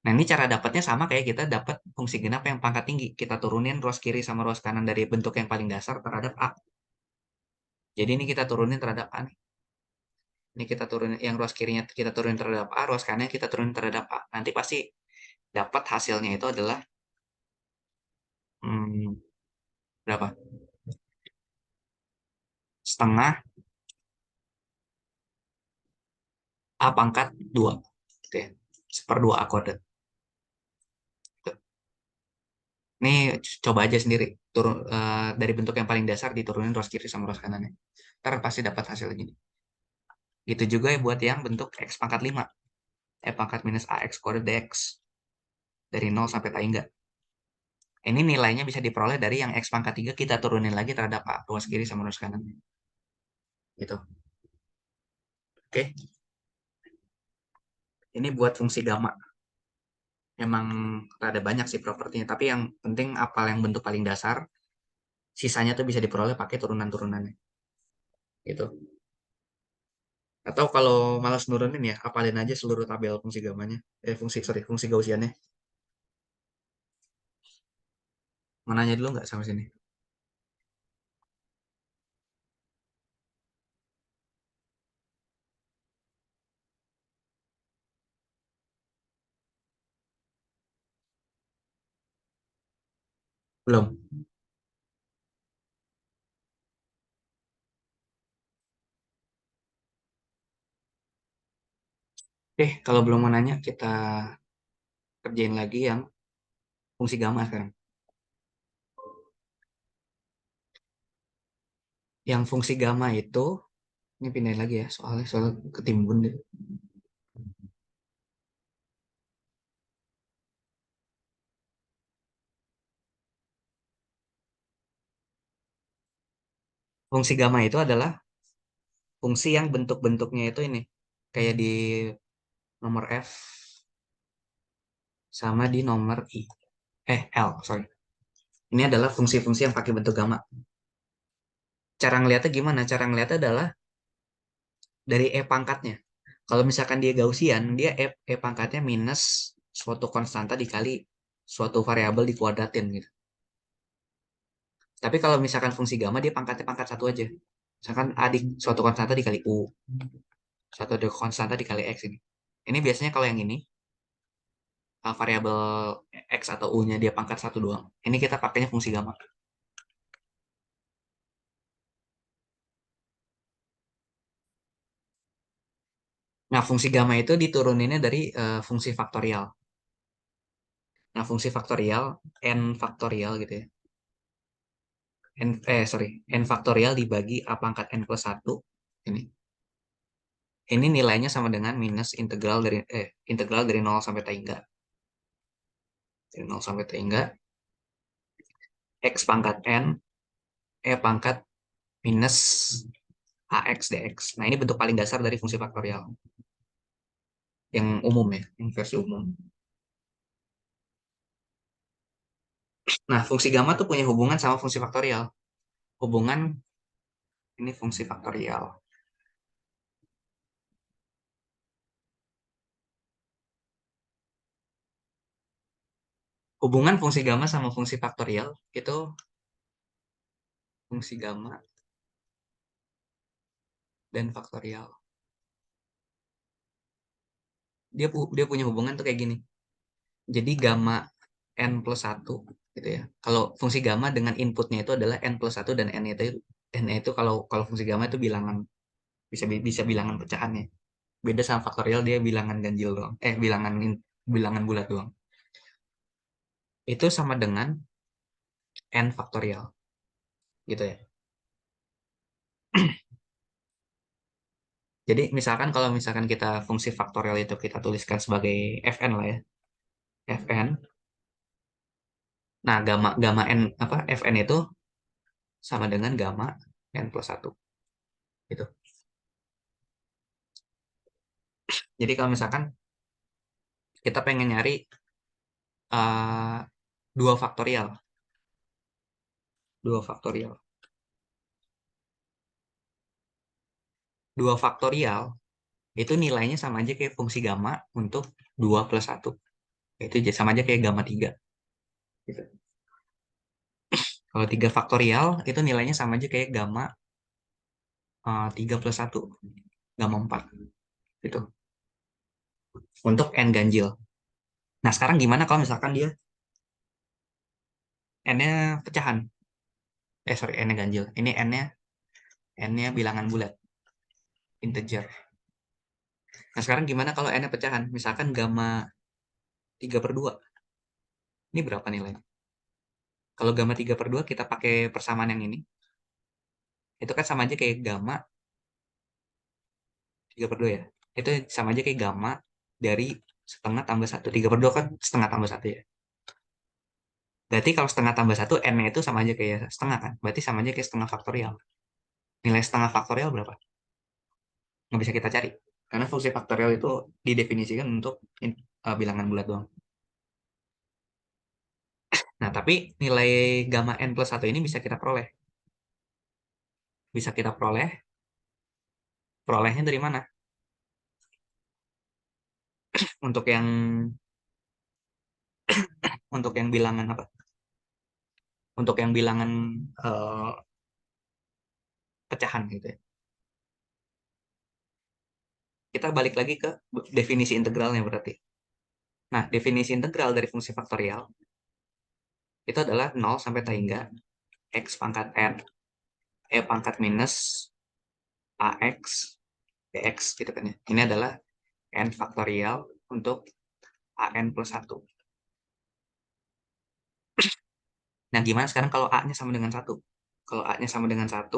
Nah, ini cara dapatnya sama kayak kita dapat fungsi genap yang pangkat tinggi. Kita turunin ruas kiri sama ruas kanan dari bentuk yang paling dasar terhadap A. Jadi ini kita turunin terhadap A nih. Ini kita turunin yang ruas kirinya kita turunin terhadap A, ruas kanannya kita turunin terhadap A. Nanti pasti dapat hasilnya itu adalah hmm, berapa? Setengah A pangkat 2. Gitu ya. 1/2 A kuadrat. Gitu. Ini coba aja sendiri. Dari bentuk yang paling dasar diturunin ruas kiri sama ruas kanannya. Ntar pasti dapat hasil gini. Gitu juga ya buat yang bentuk X pangkat 5. E pangkat minus AX kuadrat DX. Dari 0 sampai tak hingga. Ini nilainya bisa diperoleh dari yang X pangkat 3 kita turunin lagi terhadap A. Ruas kiri sama ruas kanan. Gitu. Oke. Ini buat fungsi gamma. Emang rada banyak sih propertinya. Tapi yang penting apal yang bentuk paling dasar. Sisanya tuh bisa diperoleh pakai turunan-turunannya. Gitu. Atau kalau malas nurunin ya, apalin aja seluruh tabel fungsi gamanya. Fungsi Gaussiannya. Mau nanya dulu nggak sama sini? Belum. Oke, kalau belum mau nanya, kita kerjain lagi yang fungsi gamma sekarang. Yang fungsi gamma itu, ini pindahin lagi ya, soalnya ketimbun deh. Fungsi gamma itu adalah fungsi yang bentuk-bentuknya itu ini. Kayak di nomor F sama di nomor I. L, sorry. Ini adalah fungsi-fungsi yang pakai bentuk gamma. Cara ngeliatnya gimana? Cara ngeliatnya adalah dari E pangkatnya. Kalau misalkan dia Gaussian, dia E pangkatnya minus suatu konstanta dikali suatu variabel dikuadratin gitu. Tapi kalau misalkan fungsi gamma, dia pangkatnya pangkat satu aja. Misalkan A di suatu konstanta dikali U, suatu konstanta dikali X ini. Ini biasanya kalau yang ini, variabel X atau U-nya dia pangkat satu doang. Ini kita pakainya fungsi gamma. Nah, fungsi gamma itu dituruninnya dari fungsi faktorial. Nah, fungsi faktorial, n faktorial gitu ya. N faktorial dibagi A pangkat N plus 1. Ini. Ini nilainya sama dengan minus integral dari 0 sampai T hingga. Dari 0 sampai T hingga. X pangkat N, E pangkat minus AX dx. Nah, ini bentuk paling dasar dari fungsi faktorial. Yang umum ya, yang versi umum. Nah, fungsi gamma tuh punya hubungan sama fungsi faktorial. Hubungan ini fungsi faktorial. Hubungan fungsi gamma sama fungsi faktorial itu fungsi gamma dan faktorial. Dia punya hubungan tuh kayak gini. Jadi gamma n plus 1 gitu ya. Kalau fungsi gamma dengan inputnya itu adalah n plus 1 dan n itu kalau kalau fungsi gamma itu bilangan bisa bilangan pecahannya. Beda sama faktorial dia bilangan ganjil doang. Bilangan bulat doang. Itu sama dengan n faktorial gitu ya. Jadi misalkan kalau misalkan kita fungsi faktorial itu kita tuliskan sebagai fn lah ya. Fn. Nah, gamma gamma n apa fn itu sama dengan gamma n plus 1 gitu. Jadi kalau misalkan kita pengen nyari uh, dua faktorial, dua faktorial, dua faktorial itu nilainya sama aja kayak fungsi gamma untuk 2 plus 1. Itu sama aja kayak gamma 3 gitu. Kalau 3 faktorial itu nilainya sama aja kayak gamma 3 plus 1, gamma 4 gitu. Untuk n ganjil. Nah, sekarang gimana kalau misalkan dia n-nya pecahan? Sorry, n-nya ganjil. Ini n-nya bilangan bulat, integer. Nah, sekarang gimana kalau n-nya pecahan? Misalkan gamma 3 per 2. Ini berapa nilainya? Kalau gamma 3 per 2 kita pakai persamaan yang ini. Itu kan sama aja kayak gamma 3 per 2 ya. Itu sama aja kayak gamma dari setengah tambah 1. 3 per 2 kan setengah tambah 1 ya. Berarti kalau setengah tambah 1, n-nya itu sama aja kayak setengah kan? Berarti sama aja kayak setengah faktorial. Nilai setengah faktorial berapa? Nggak bisa kita cari. Karena fungsi faktorial itu didefinisikan untuk bilangan bulat doang. Nah, tapi nilai gamma n plus 1 ini bisa kita peroleh. Bisa kita perolehnya dari mana? Untuk yang untuk yang bilangan apa? Untuk yang bilangan eh, pecahan gitu ya. Kita balik lagi ke definisi integralnya berarti. Nah, definisi integral dari fungsi faktorial itu adalah 0 sampai tak hingga x pangkat n, pangkat minus ax, dx gitu kan ya. Ini adalah n faktorial untuk an plus 1. Nah, gimana sekarang kalau a-nya sama dengan 1? Kalau a-nya sama dengan 1,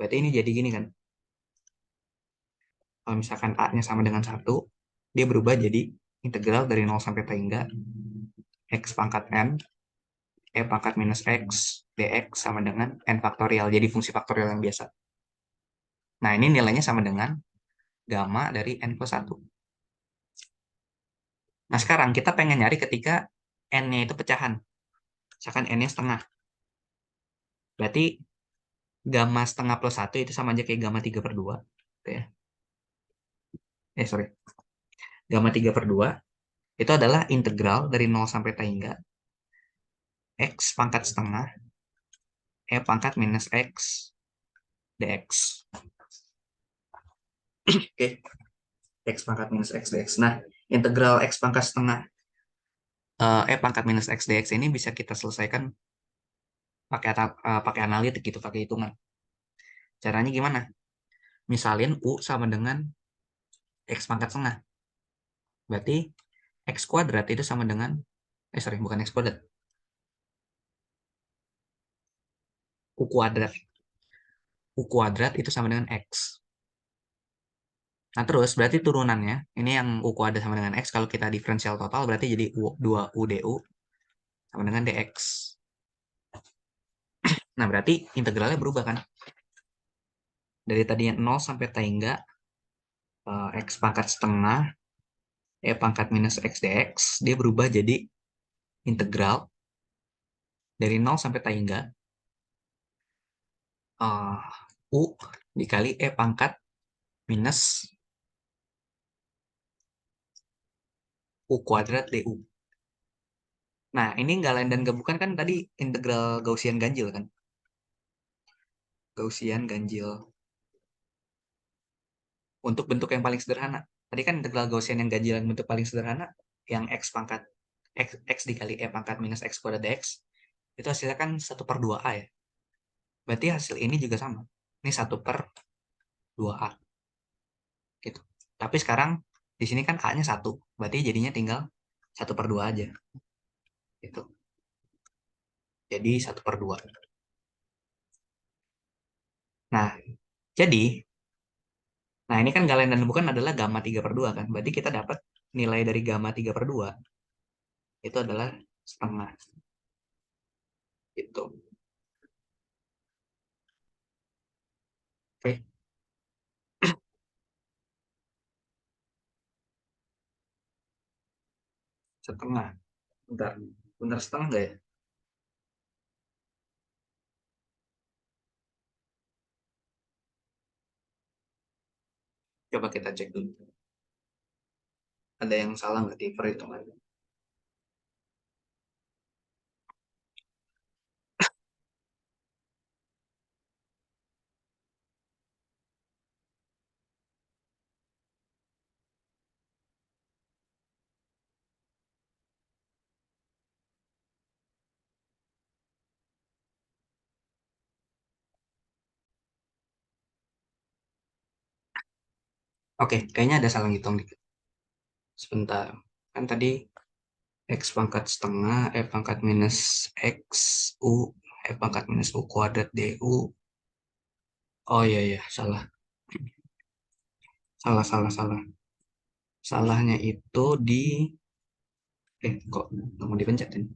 berarti ini jadi gini kan. Kalau misalkan a-nya sama dengan 1, dia berubah jadi integral dari 0 sampai tak hingga x pangkat n, pangkat minus x, dx sama dengan n faktorial. Jadi fungsi faktorial yang biasa. Nah, ini nilainya sama dengan gamma dari n plus 1. Nah, sekarang kita pengen nyari ketika n-nya itu pecahan. Misalkan n-nya setengah. Berarti gamma setengah plus 1 itu sama aja kayak gamma 3 per 2. Gitu ya. Sorry. Gamma 3 per 2 itu adalah integral dari 0 sampai tak hingga x pangkat setengah, pangkat minus x, dx. Oke, x pangkat minus x dx. Nah, integral x pangkat setengah, pangkat minus x dx ini bisa kita selesaikan pakai analitik gitu, pakai hitungan. Caranya gimana? Misalin u sama dengan x pangkat setengah. Berarti x kuadrat itu sama dengan, sorry, bukan x kuadrat, u kuadrat. U kuadrat itu sama dengan x. Nah, terus berarti turunannya, ini yang u kuadrat sama dengan x, kalau kita diferensial total berarti jadi 2u du sama dengan dx. Nah, berarti integralnya berubah kan? Dari tadinya 0 sampai tak hingga x pangkat setengah, pangkat minus x dx, dia berubah jadi integral dari 0 sampai tangga U dikali E pangkat minus U kuadrat DU. Nah, ini nggak lain dan nggak bukan kan tadi integral Gaussian ganjil kan? Gaussian ganjil untuk bentuk yang paling sederhana. Tadi kan integral Gaussian yang ganjilan bentuk paling sederhana yang X pangkat X dikali E pangkat minus X kuadrat DX itu hasilnya kan 1/2A ya. Berarti hasil ini juga sama. Ini 1/2A gitu. Tapi sekarang di sini kan A-nya 1. Berarti jadinya tinggal 1/2 aja. Gitu. Jadi 1/2. Nah, jadi nah ini kan galen dan bukan adalah gamma 3/2 kan. Berarti kita dapat nilai dari gamma 3/2 itu adalah setengah. Gitu. Oke, setengah. Bentar. Bentar setengah nggak ya? Coba kita cek dulu. Ada yang salah nggak di perhitungan? Oke, kayaknya ada salah ngitung dikit. Sebentar. Kan tadi X pangkat setengah, E pangkat minus X, U, E pangkat minus U kuadrat DU. Oh iya, iya, salah. Salah, salah, salah. Salahnya itu di... kok nggak mau dipencet ini?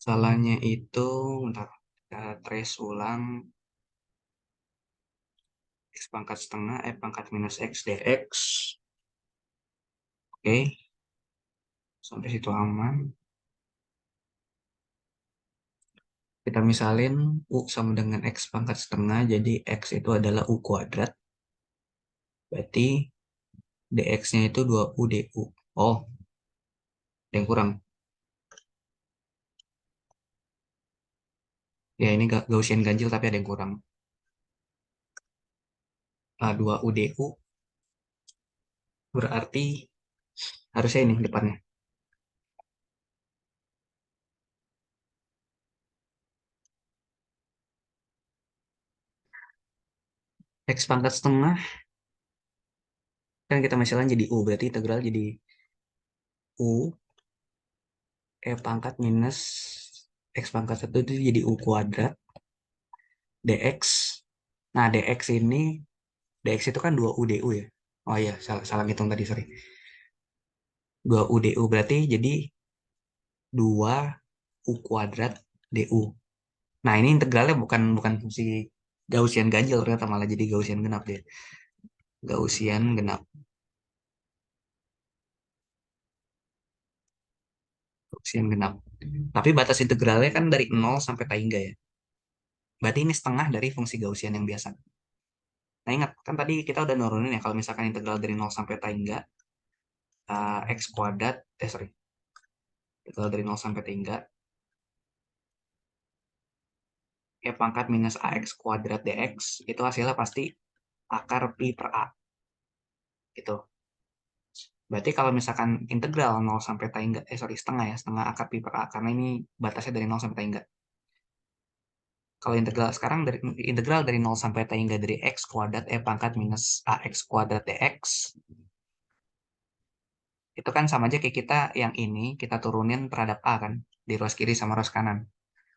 Salahnya itu, bentar. Kita trace ulang. X pangkat setengah, E pangkat minus X dx. Oke, sampai situ aman. Kita misalin U sama dengan X pangkat setengah, jadi X itu adalah U kuadrat. Berarti dx-nya itu 2U du. Oh, ada yang kurang. Ya, ini Gaussian ganjil tapi ada yang kurang. 2U du berarti harusnya ini depannya. X pangkat setengah, kan kita misalkan jadi U, berarti integral jadi U, E pangkat minus X pangkat 1 itu jadi U kuadrat, dx. Nah, dx ini, dx itu kan 2U du ya. Oh iya, salah, salah ngitung tadi, sorry. 2U du berarti jadi 2U kuadrat du. Nah, ini integralnya bukan bukan fungsi Gaussian ganjil, ternyata malah jadi Gaussian genap deh. Gaussian genap. Gaussian genap. Tapi batas integralnya kan dari 0 sampai tangga ya. Berarti ini setengah dari fungsi Gaussian yang biasa. Nah, ingat, kan tadi kita udah nurunin ya, kalau misalkan integral dari 0 sampai tangga, X kuadrat, sorry, integral dari 0 sampai tangga, E pangkat minus AX kuadrat DX, itu hasilnya pasti akar pi per A. Gitu. Berarti kalau misalkan integral 0 sampai tangga, sorry, setengah ya, setengah akar pi per A, karena ini batasnya dari 0 sampai tangga. Kalau integral sekarang dari integral dari 0 sampai tangga dari X kuadrat E pangkat minus AX kuadrat DX, itu kan sama aja kayak kita yang ini, kita turunin terhadap A kan, di ruas kiri sama ruas kanan.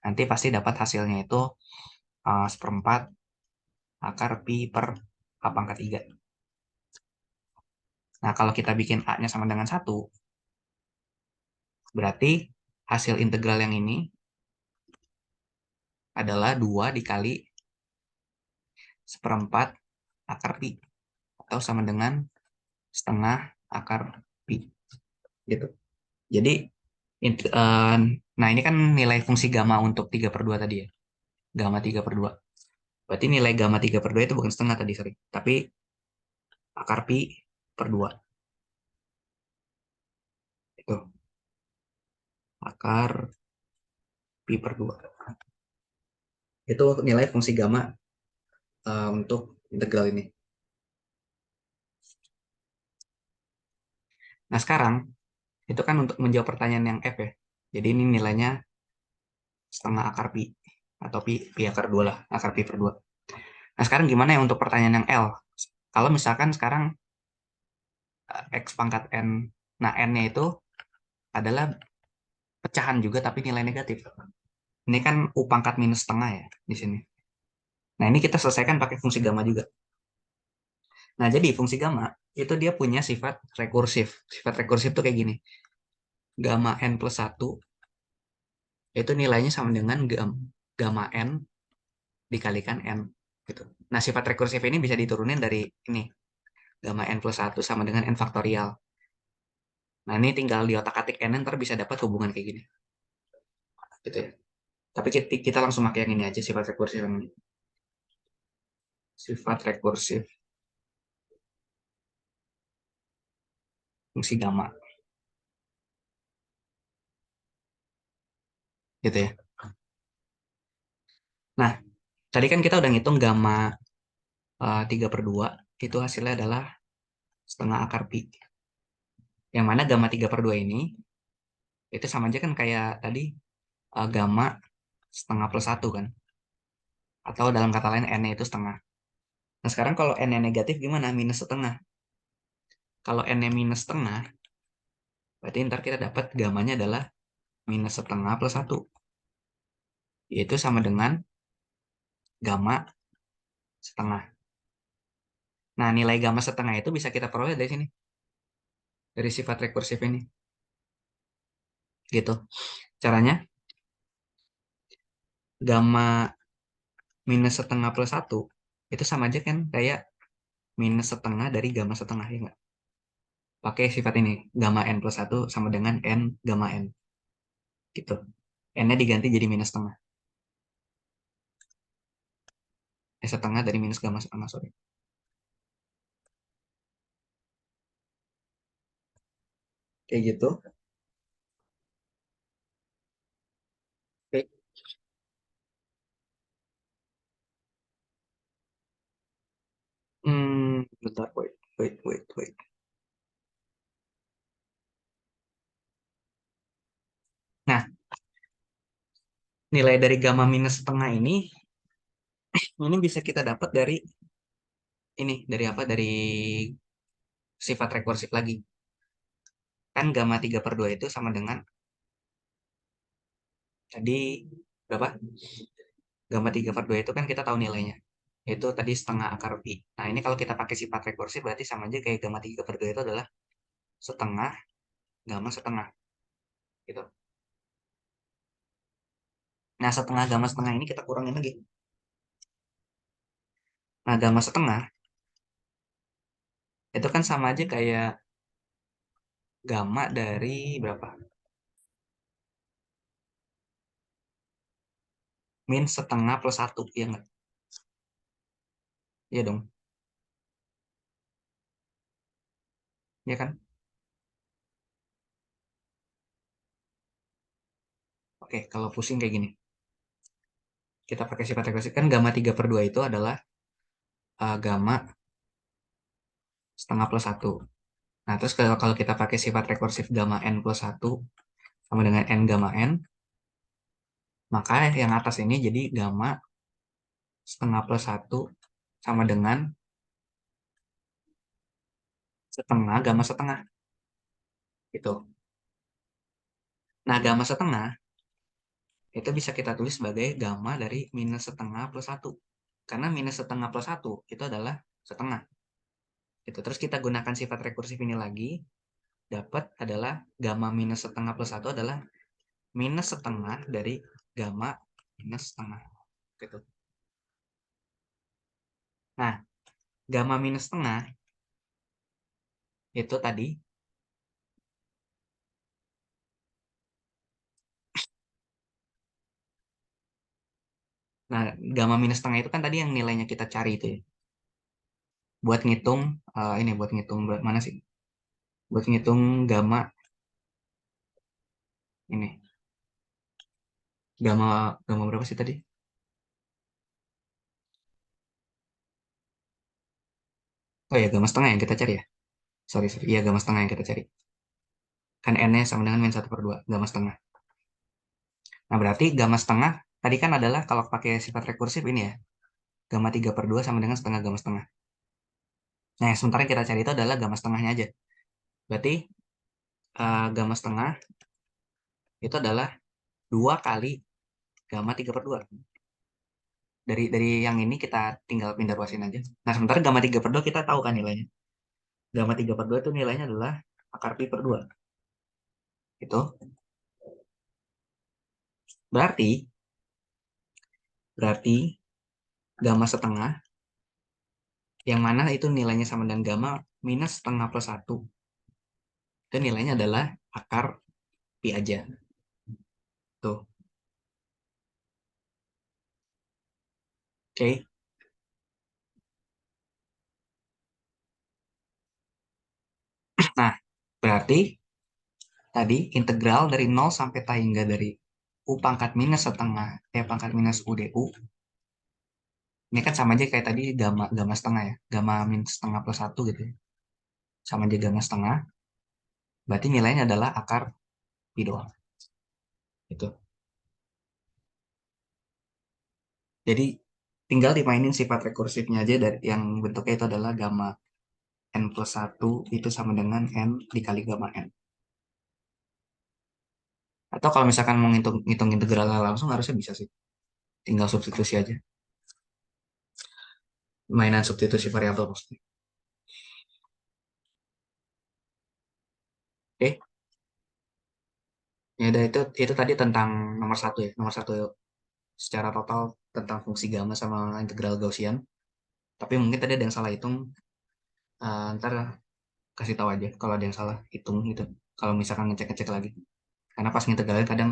Nanti pasti dapat hasilnya itu seperempat akar pi per A pangkat 3. Nah, kalau kita bikin A-nya sama dengan 1, berarti hasil integral yang ini adalah 2 dikali seperempat akar pi, atau sama dengan setengah akar pi gitu. Jadi nah ini kan nilai fungsi gamma untuk 3/2 tadi ya. Gamma 3/2. Berarti nilai gamma 3/2 itu bukan setengah tadi, sorry. Tapi akar pi per 2. Itu. Akar pi per 2. Itu nilai fungsi gamma untuk integral ini. Nah sekarang, itu kan untuk menjawab pertanyaan yang F ya. Jadi ini nilainya setengah akar pi. Atau pi akar 2 lah. Akar pi per 2. Nah sekarang gimana ya untuk pertanyaan yang L? Kalau misalkan sekarang X pangkat N. Nah N-nya itu adalah pecahan juga tapi nilai negatif. Ini kan U pangkat minus setengah ya di sini. Nah ini kita selesaikan pakai fungsi gamma juga. Nah jadi fungsi gamma itu dia punya sifat rekursif. Sifat rekursif tuh kayak gini. Gamma N plus 1 itu nilainya sama dengan gamma N dikalikan N. Gitu. Nah sifat rekursif ini bisa diturunin dari ini. Gamma N plus 1 sama dengan N faktorial. Nah ini tinggal di otak-atik N ntar bisa dapat hubungan kayak gini. Gitu ya. Tapi kita langsung pakai yang ini aja, sifat rekursif yang ini. Sifat rekursif fungsi gamma. Gitu ya. Nah, tadi kan kita udah ngitung gamma 3/2, itu hasilnya adalah setengah akar pi. Yang mana gamma 3/2 ini, itu sama aja kan kayak tadi gamma setengah plus 1 kan. Atau dalam kata lain n-nya itu setengah. Nah sekarang kalau n-nya negatif gimana? Minus setengah. Kalau n-nya minus setengah, berarti ntar kita dapat gamanya adalah minus setengah plus 1. Yaitu sama dengan gamma setengah. Nah nilai gamma setengah itu bisa kita peroleh dari sini. Dari sifat rekursif ini. Gitu. Caranya, gamma minus setengah plus 1 itu sama aja kan kayak minus setengah dari gamma setengah ya nggak? Pakai sifat ini, gamma n plus 1 sama dengan n gamma n. Gitu. N-nya diganti jadi minus setengah. Setengah dari minus gamma setengah, sorry. Kayak gitu. Oke. Bentar, wait. Nah, nilai dari gamma minus setengah ini bisa kita dapat dari ini, dari apa? Dari sifat rekursif lagi. Kan gamma 3/2 itu sama dengan tadi berapa? Gamma 3/2 itu kan kita tahu nilainya. Itu tadi setengah akar pi. Nah, ini kalau kita pakai sifat rekursif berarti sama aja kayak gamma 3/2 itu adalah setengah gamma setengah. Gitu. Nah, setengah gamma setengah ini kita kurangin lagi. Nah, gamma setengah itu kan sama aja kayak gamma dari berapa? Min setengah plus 1. Iya nggak? Iya dong. Iya kan? Oke, kalau pusing kayak gini. Kita pakai sifat rekursif. Kan gamma 3/2 itu adalah gamma setengah plus 1. Nah, terus kalau kita pakai sifat rekursif gamma n plus 1 sama dengan n gamma n, maka yang atas ini jadi gamma setengah plus 1 sama dengan setengah gamma setengah. Gitu. Nah, gamma setengah itu bisa kita tulis sebagai gamma dari minus setengah plus 1. Karena minus setengah plus 1 itu adalah setengah. Gitu. Terus kita gunakan sifat rekursif ini lagi, dapat adalah gamma minus setengah plus 1 adalah minus setengah dari gamma minus setengah. Gitu. Nah, gamma minus setengah itu tadi. Nah, gamma minus setengah itu kan tadi yang nilainya kita cari itu ya. Buat ngitung, ini buat ngitung mana sih? Buat ngitung gamma ini. Gamma gamma berapa sih tadi? Oh ya, gamma setengah yang kita cari ya. Sorry, sorry. Iya, gamma setengah yang kita cari. Kan n-nya sama dengan min 1/2, gamma setengah. Nah, berarti gamma setengah tadi kan adalah kalau pakai sifat rekursif ini ya. Gamma 3/2 sama dengan setengah gamma setengah. Nah, yang sementara yang kita cari itu adalah gamma setengahnya aja. Berarti gamma setengah itu adalah 2 kali gamma 3/2. Dari yang ini kita tinggal pindah ruasin aja. Nah, sementara gamma 3/2 kita tahu kan nilainya. Gamma 3/2 itu nilainya adalah akar pi per 2. Itu berarti berarti gamma setengah yang mana itu nilainya sama dengan gamma minus setengah plus 1. Itu nilainya adalah akar pi aja. Tuh. Oke. Nah, berarti tadi integral dari 0 sampai tangga dari u pangkat minus setengah pangkat minus u du. Ini kan sama aja kayak tadi gamma gamma setengah ya. Gamma minus setengah plus 1 gitu ya. Sama aja gamma setengah. Berarti nilainya adalah akar pi doang. Itu. Jadi tinggal dimainin sifat rekursifnya aja dari yang bentuknya itu adalah gamma n plus 1 itu sama dengan n dikali gamma n. Atau kalau misalkan mau ngitung integralnya langsung harusnya bisa sih. Tinggal substitusi aja. Mainan substitusi variabel maksudnya. Oke, ya udah itu tadi tentang nomor satu ya. Nomor satu secara total tentang fungsi gamma sama integral Gaussian. Tapi mungkin tadi ada yang salah hitung. Ntar kasih tahu aja kalau ada yang salah hitung gitu. Kalau misalkan ngecek-ngecek lagi. Karena pas ngintegralin kadang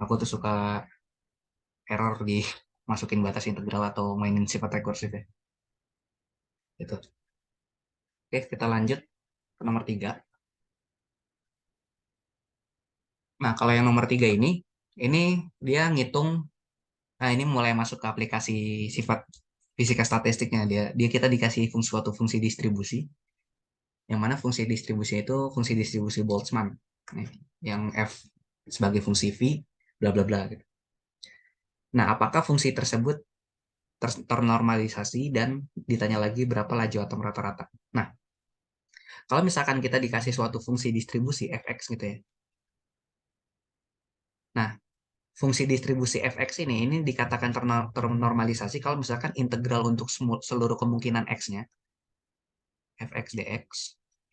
aku tuh suka error di masukin batas integral atau mainin sifat rekursif ya. Gitu. Oke, kita lanjut ke nomor tiga. Nah, kalau yang nomor tiga ini dia ngitung. Nah, ini mulai masuk ke aplikasi sifat fisika statistiknya. Dia kita dikasih suatu fungsi distribusi, yang mana fungsi distribusi itu fungsi distribusi Boltzmann. Nih, yang F sebagai fungsi V, bla bla bla gitu. Nah, apakah fungsi tersebut ternormalisasi dan ditanya lagi berapa laju atom rata-rata. Nah, kalau misalkan kita dikasih suatu fungsi distribusi fx gitu ya. Nah, fungsi distribusi fx ini dikatakan ternormalisasi kalau misalkan integral untuk seluruh kemungkinan x-nya, fx dx,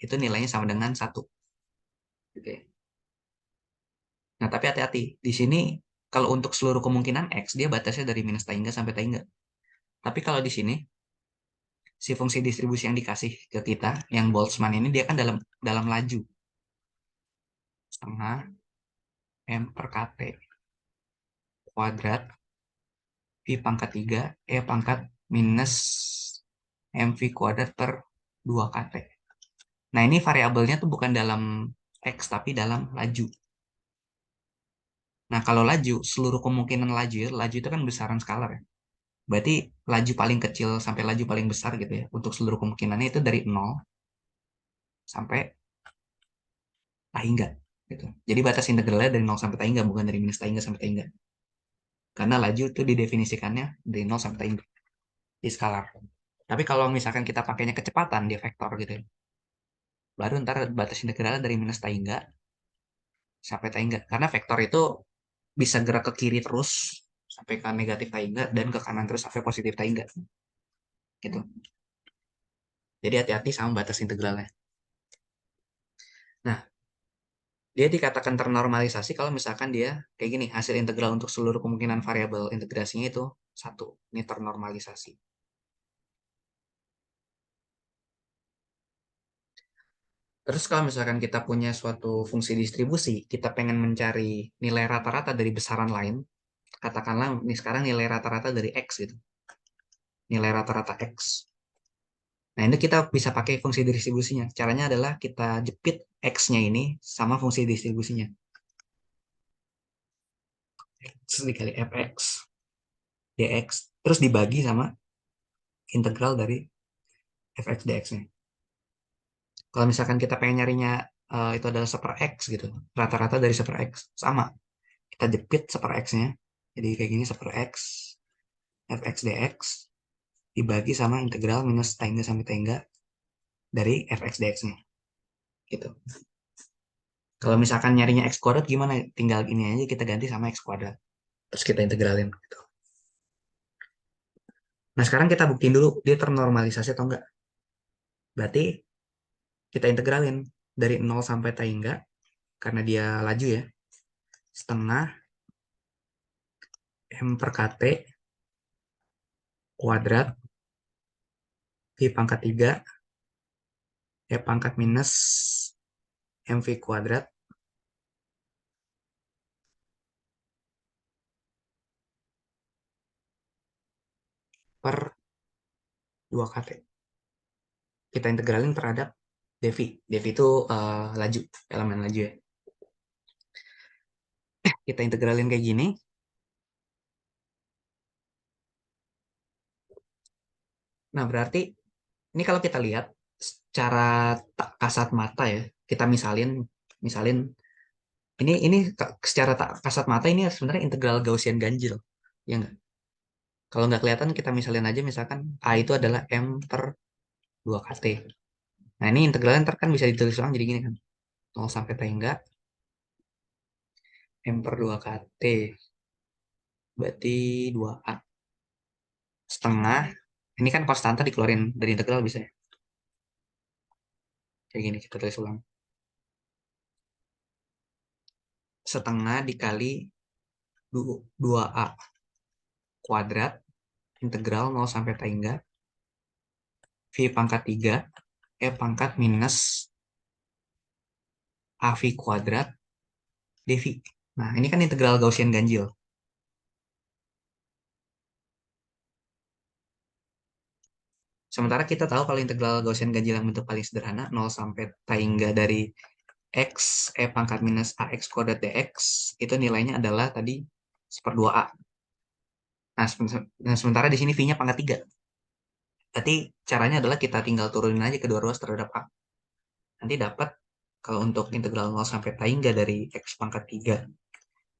itu nilainya sama dengan 1. Gitu ya. Nah, tapi hati-hati. Di sini, kalau untuk seluruh kemungkinan x, dia batasnya dari minus tangga sampai tangga. Tapi kalau di sini, si fungsi distribusi yang dikasih ke kita, yang Boltzmann ini, dia kan dalam dalam laju. Setengah M per KT kuadrat Pi pangkat 3 pangkat minus MV kuadrat per 2 KT. Nah, ini variabelnya tuh bukan dalam X, tapi dalam laju. Nah, kalau laju, seluruh kemungkinan laju itu kan besaran skalar ya. Berarti laju paling kecil sampai laju paling besar gitu ya. Untuk seluruh kemungkinannya itu dari 0 sampai tangga gitu. Jadi batas integralnya dari 0 sampai tangga, bukan dari minus tangga sampai tangga. Karena laju itu didefinisikannya dari 0 sampai tangga di skalar. Tapi kalau misalkan kita pakainya kecepatan, dia vektor gitu ya. Baru ntar batas integralnya dari minus tangga sampai tangga. Karena vektor itu bisa gerak ke kiri terus sampai ke negatif tangga dan ke kanan terus sampai positif tangga. Gitu. Jadi hati-hati sama batas integralnya. Nah, dia dikatakan ternormalisasi kalau misalkan dia kayak gini, hasil integral untuk seluruh kemungkinan variabel integrasinya itu 1. Ini ternormalisasi. Terus kalau misalkan kita punya suatu fungsi distribusi, kita pengen mencari nilai rata-rata dari besaran lain, katakanlah ini sekarang nilai rata-rata dari X gitu, nilai rata-rata X. Nah, ini kita bisa pakai fungsi distribusinya. Caranya adalah kita jepit X-nya ini sama fungsi distribusinya. X dikali fx dx, terus dibagi sama integral dari fx dx-nya. Kalau misalkan kita pengen nyarinya itu adalah seper X gitu, rata-rata dari seper X, sama. Kita jepit seper X-nya, jadi kayak gini seper X, fx dx, dibagi sama integral minus tangga sampai tangga dari fx dx-nya. Gitu. Kalau misalkan nyarinya x kuadrat gimana? Tinggal ini aja kita ganti sama x kuadrat. Terus kita integralin. Gitu. Nah sekarang kita buktiin dulu dia ternormalisasi atau enggak. Berarti kita integralin dari 0 sampai tangga, karena dia laju ya, setengah M per KT kuadrat V pangkat 3 E pangkat minus MV kuadrat per 2 KT. Kita integralin terhadap dV. dV itu laju, elemen laju ya. Kita integralin kayak gini. Nah, berarti ini kalau kita lihat secara kasat mata ya, kita misalin ini secara kasat mata ini sebenarnya integral Gaussian ganjil. Ya enggak? Kalau nggak kelihatan kita misalin aja misalkan A itu adalah M per 2 KT. Nah, ini integralnya ntar kan bisa ditulis ulang jadi gini kan. 0 sampai tangga M per 2 KT berarti 2A setengah. Ini kan konstanta dikeluarin dari integral bisa ya. Kayak gini kita tulis ulang. Setengah dikali 2A kuadrat integral 0 sampai tangga V pangkat 3 E pangkat minus AV kuadrat dV. Nah, ini kan integral Gaussian ganjil. Sementara kita tahu kalau integral Gaussian ganjil yang bentuk paling sederhana 0 sampai tangga dari X E pangkat minus AX kuadrat dx itu nilainya adalah tadi 1/2A. Nah, sementara di sini V-nya pangkat 3. Berarti caranya adalah kita tinggal turunin aja kedua ruas terhadap A. Nanti dapat kalau untuk integral 0 sampai tangga dari X pangkat 3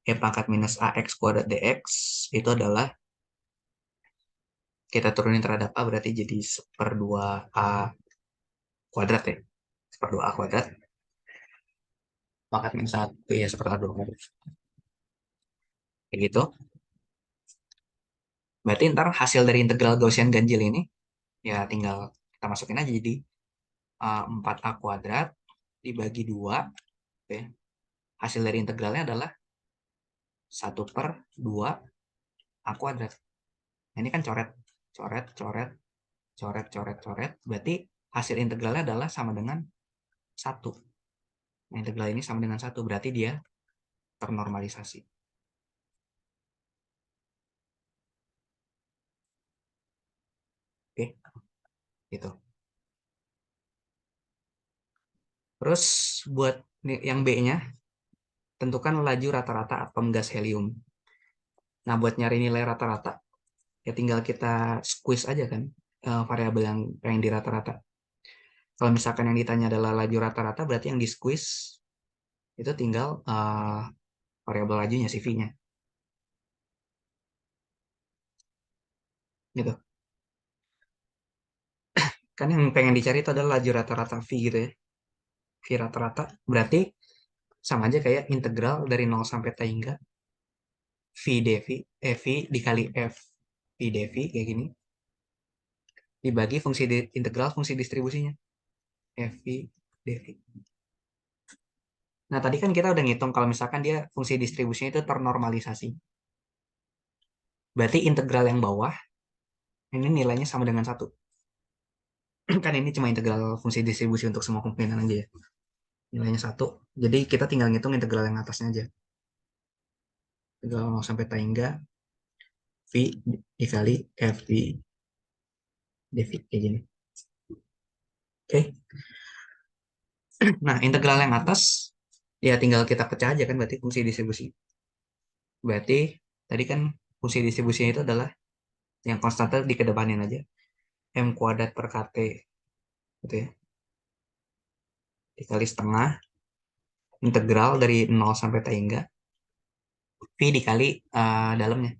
E pangkat minus AX kuadrat dx itu adalah kita turunin terhadap A berarti jadi 1/2A kuadrat ya. 1/2A kuadrat pangkat minus 1 ya 1/2 kuadrat. Kayak gitu. Berarti ntar hasil dari integral Gaussian ganjil ini ya tinggal kita masukin aja jadi 4A kuadrat dibagi 2 ya. Hasil dari integralnya adalah 1/2A kuadrat. Nah, ini kan coret, coret, coret, coret, coret, coret. Berarti hasil integralnya adalah sama dengan 1. Nah, integral ini sama dengan 1, berarti dia ternormalisasi. Oke, gitu. Terus buat yang B-nya, tentukan laju rata-rata atom gas helium. Nah, buat nyari nilai rata-rata, ya tinggal kita squeeze aja kan variabel yang pengen di rata-rata. Kalau misalkan yang ditanya adalah laju rata-rata, berarti yang di squeeze itu tinggal variabel lajunya, CV-nya. Gitu. Kan yang pengen dicari itu adalah laju rata-rata V gitu ya. V rata-rata berarti sama aja kayak integral dari 0 sampai T hingga V dV, V dikali F V dV kayak gini. Dibagi fungsi integral fungsi distribusinya. F V dV. Nah, tadi kan kita udah ngitung kalau misalkan dia fungsi distribusinya itu ternormalisasi. Berarti integral yang bawah, ini nilainya sama dengan 1. Kan ini cuma integral fungsi distribusi untuk semua kemungkinan aja ya. nilainya 1. Jadi kita tinggal ngitung integral yang atasnya aja. Integral 0 sampai tangga V dikali FV dV kayak gini. Oke. Nah, integral yang atas ya tinggal kita pecah aja kan, berarti fungsi distribusi. Berarti tadi kan fungsi distribusinya itu adalah yang konstanta dikedepanin aja. M kuadrat per KT gitu ya. Dikali setengah integral dari 0 sampai tangga V dikali dalamnya.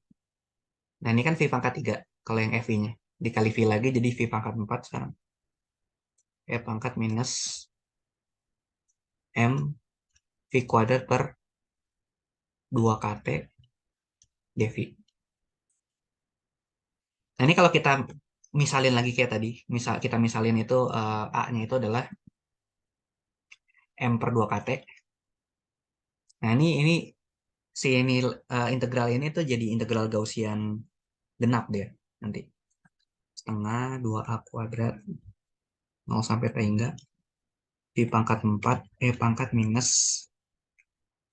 Nah, ini kan V pangkat 3 kalau yang FV-nya. Dikali V lagi jadi V pangkat 4 sekarang. E pangkat minus M V kuadrat per 2KT dV. Nah, ini kalau kita misalin lagi kayak tadi, kita misalin itu A-nya itu adalah M per 2KT. Nah, ini si ini integral ini tuh jadi integral Gaussian genap dia nanti. Setengah 2A kuadrat 0 sampai tangga V pangkat 4 E pangkat minus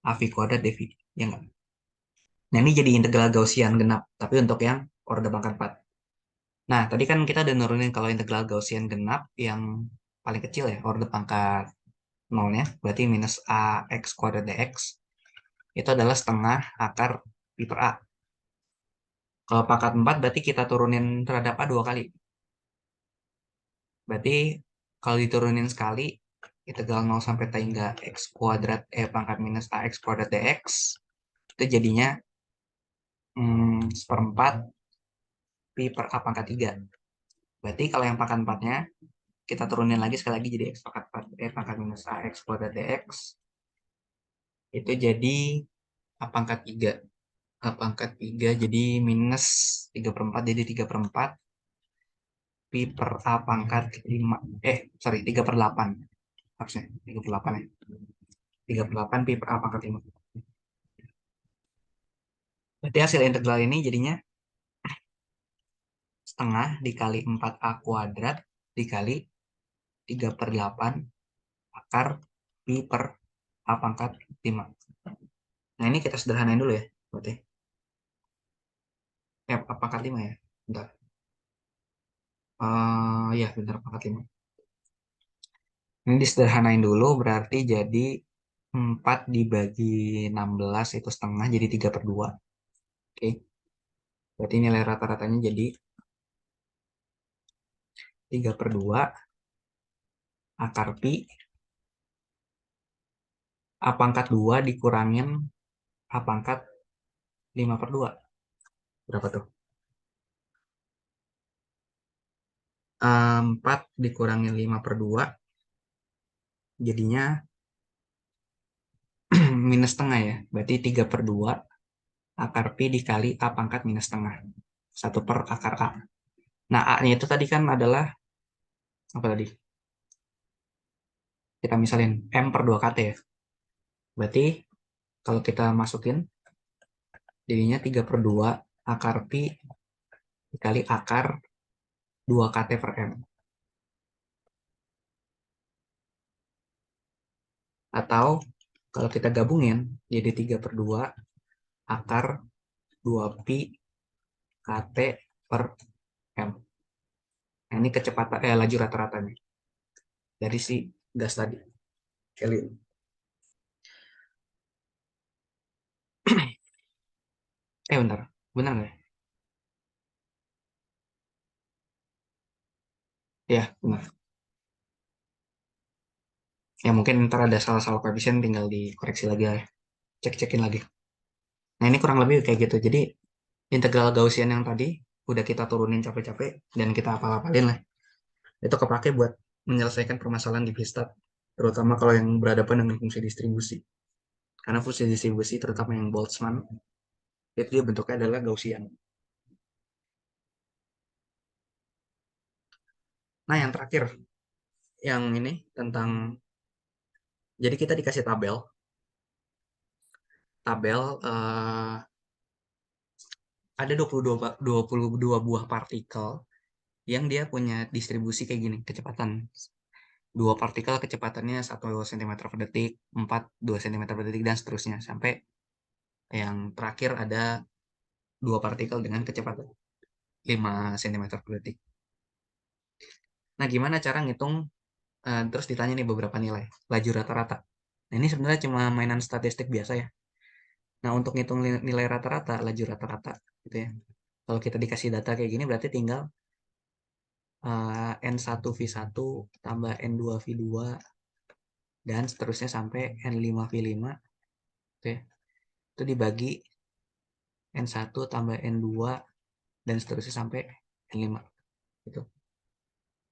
AV kuadrat dV. Ya enggak? Nah, ini jadi integral Gaussian genap, tapi untuk yang orde pangkat 4. Nah, tadi kan kita udah nurunin kalau integral Gaussian genap yang paling kecil ya, orde pangkat 0-nya, berarti minus AX kuadrat DX, itu adalah setengah akar pi per A. Kalau pangkat 4 berarti kita turunin terhadap A 2 kali. Berarti kalau diturunin sekali, integral 0 sampai tangga X kuadrat E pangkat minus AX kuadrat DX, itu jadinya seperempat pi per A pangkat 3. Berarti kalau yang pangkat 4-nya, kita turunin lagi sekali lagi jadi X pangkat 4 E pangkat minus AX kuadrat DX, itu jadi A pangkat 3. A pangkat 3 jadi minus 3 per 4 jadi 3 per 4 pi per A pangkat 5 sorry 3 per 8 harusnya 3 per 8 ya 3 per 8 pi per A pangkat 5. Berarti hasil integral ini jadinya setengah dikali 4A kuadrat dikali 3 per 8 akar pi per A pangkat 5. Nah, ini kita sederhanain dulu ya berarti A pangkat 5 ya bentar. Ya benar pangkat 5. Ini disederhanain dulu berarti jadi 4 dibagi 16 itu setengah jadi 3 per 2. Oke. Berarti nilai rata-ratanya jadi 3 per 2 akar pi A pangkat 2 dikurangin A pangkat 5 per 2. Berapa tuh? 4 dikurangin 5 per 2 jadinya minus setengah ya. Berarti 3 per 2 akar pi dikali A pangkat minus setengah. 1 per akar A. Nah, A-nya itu tadi kan adalah apa tadi? Kita misalin M per 2 KT ya. Berarti kalau kita masukin jadinya 3 per 2 akar pi dikali akar 2 KT per M. Atau kalau kita gabungin jadi 3 per 2 akar 2 pi KT per M. Nah, ini kecepatan laju rata-ratanya dari si gas tadi. Helium. Bentar. Benar nggak? Ya, benar. Ya, mungkin ntar ada salah-salah koefisien tinggal dikoreksi lagi ya. Cek-cekin lagi. Nah, ini kurang lebih kayak gitu. Jadi, integral Gaussian yang tadi udah kita turunin capek-capek dan kita hafal-hafalin lah. Itu kepake buat menyelesaikan permasalahan di Vistat. Terutama kalau yang berhadapan dengan fungsi distribusi. Karena fungsi distribusi, terutama yang Boltzmann, itu dia bentuknya adalah Gaussian. Nah, yang terakhir, yang ini tentang, jadi kita dikasih tabel, ada 22 buah partikel yang dia punya distribusi kayak gini, kecepatan dua partikel kecepatannya 1 cm per detik, 4 2 cm per detik, dan seterusnya. Sampai yang terakhir ada dua partikel dengan kecepatan 5 cm per detik. Nah, gimana cara ngitung, terus ditanya nih beberapa nilai, laju rata-rata. Nah, ini sebenarnya cuma mainan statistik biasa ya. Nah, untuk ngitung nilai rata-rata, laju rata-rata, gitu ya. Kalau kita dikasih data kayak gini, berarti tinggal N1V1 tambah N2V2 dan seterusnya sampai N5V5, gitu ya. Itu dibagi N1 tambah N2 dan seterusnya sampai N5, gitu.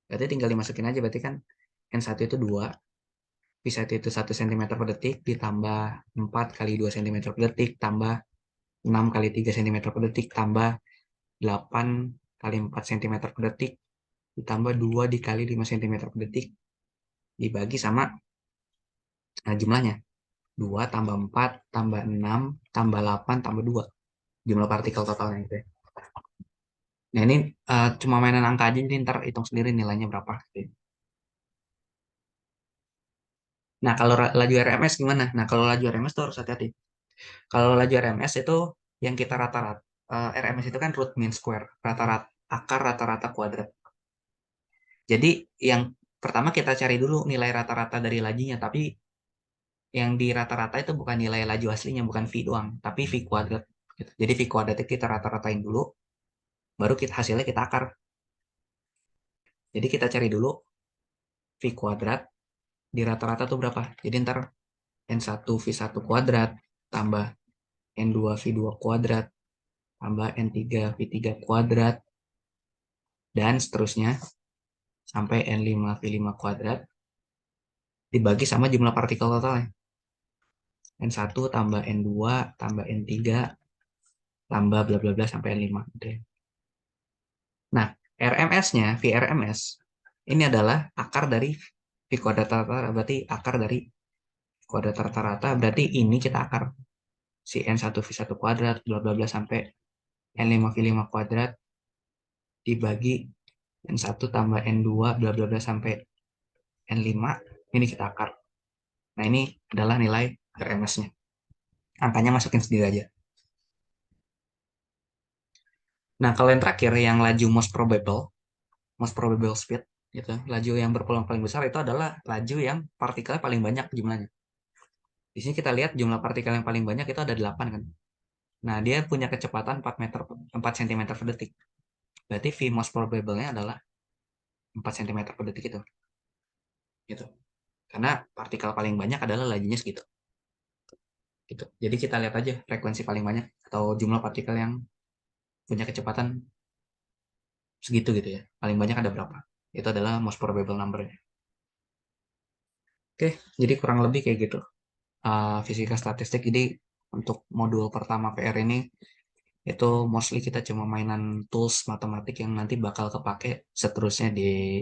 Berarti tinggal dimasukin aja, berarti kan N1 itu 2, V1 itu 1 cm per detik, ditambah 4 kali 2 cm per detik, tambah 6 kali 3 cm per detik, tambah 8 kali 4 cm per detik, ditambah 2 dikali 5 cm per detik, dibagi sama jumlahnya. 2 tambah 4 tambah 6 tambah 8 tambah 2. Jumlah partikel totalnya itu ya. Nah, ini cuma mainan angka aja, jadi ntar hitung sendiri nilainya berapa, gitu ya. Nah, kalau laju RMS gimana? Nah, kalau laju RMS tuh harus hati-hati. Kalau laju RMS itu yang kita rata-rata, RMS itu kan root mean square, rata-rata akar rata-rata kuadrat. Jadi yang pertama kita cari dulu nilai rata-rata dari lajunya, tapi yang di rata-rata itu bukan nilai laju aslinya, bukan V doang, tapi V kuadrat, gitu. Jadi V kuadrat itu kita rata-ratain dulu, baru hasilnya kita akar. Jadi kita cari dulu V kuadrat di rata-rata tuh berapa. Jadi ntar N1 V1 kuadrat tambah N2 V2 kuadrat tambah N3 V3 kuadrat dan seterusnya sampai N5V5 kuadrat dibagi sama jumlah partikel totalnya. N1 tambah N2 tambah N3 tambah bla bla bla sampai N5, gitu ya. Nah, RMS-nya, VRMS ini adalah akar dari V kuadrat rata-rata, berarti akar dari kuadrat rata-rata, berarti ini kita akar si N1V1 kuadrat bla bla bla sampai N5V5 kuadrat dibagi N1 tambah N2 bla bla bla sampai N5, ini kita akar. Nah, ini adalah nilai RMS-nya. Angkanya masukin sendiri aja. Nah, kalau yang terakhir, yang laju most probable speed, gitu, laju yang berpeluang paling besar itu adalah laju yang partikelnya paling banyak jumlahnya. Di sini kita lihat jumlah partikel yang paling banyak itu ada 8 kan. Nah, dia punya kecepatan 4 cm per detik. Berarti V most probable-nya adalah 4 cm per detik itu. Gitu. Karena partikel paling banyak adalah lajunya segitu. Gitu. Jadi kita lihat aja frekuensi paling banyak atau jumlah partikel yang punya kecepatan segitu, gitu ya. Paling banyak ada berapa. Itu adalah most probable number-nya. Oke, jadi kurang lebih kayak gitu. Fisika statistik. Jadi untuk modul pertama PR ini itu mostly kita cuma mainan tools matematik yang nanti bakal kepake seterusnya di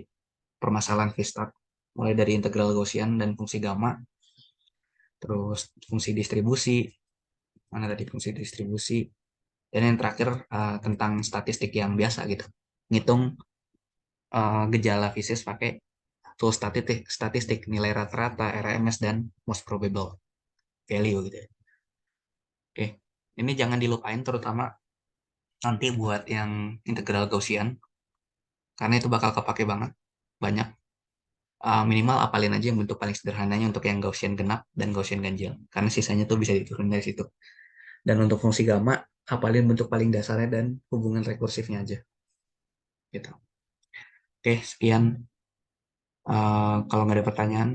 permasalahan V-stat, mulai dari integral Gaussian dan fungsi gamma, terus fungsi distribusi, mana tadi fungsi distribusi, dan yang terakhir tentang statistik yang biasa gitu, ngitung gejala fisis pakai tool statistik nilai rata-rata, RMS, dan most probable value, gitu ya. Oke, ini jangan dilupain terutama nanti buat yang integral Gaussian, karena itu bakal kepake banget, banyak. Minimal apalin aja yang bentuk paling sederhananya untuk yang Gaussian genap dan Gaussian ganjil, karena sisanya tuh bisa diturun dari situ. Dan untuk fungsi gamma, apalin bentuk paling dasarnya dan hubungan rekursifnya aja, gitu. Oke, sekian. Kalau nggak ada pertanyaan,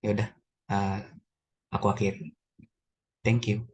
ya udah, uh, aku akhiri. Thank you.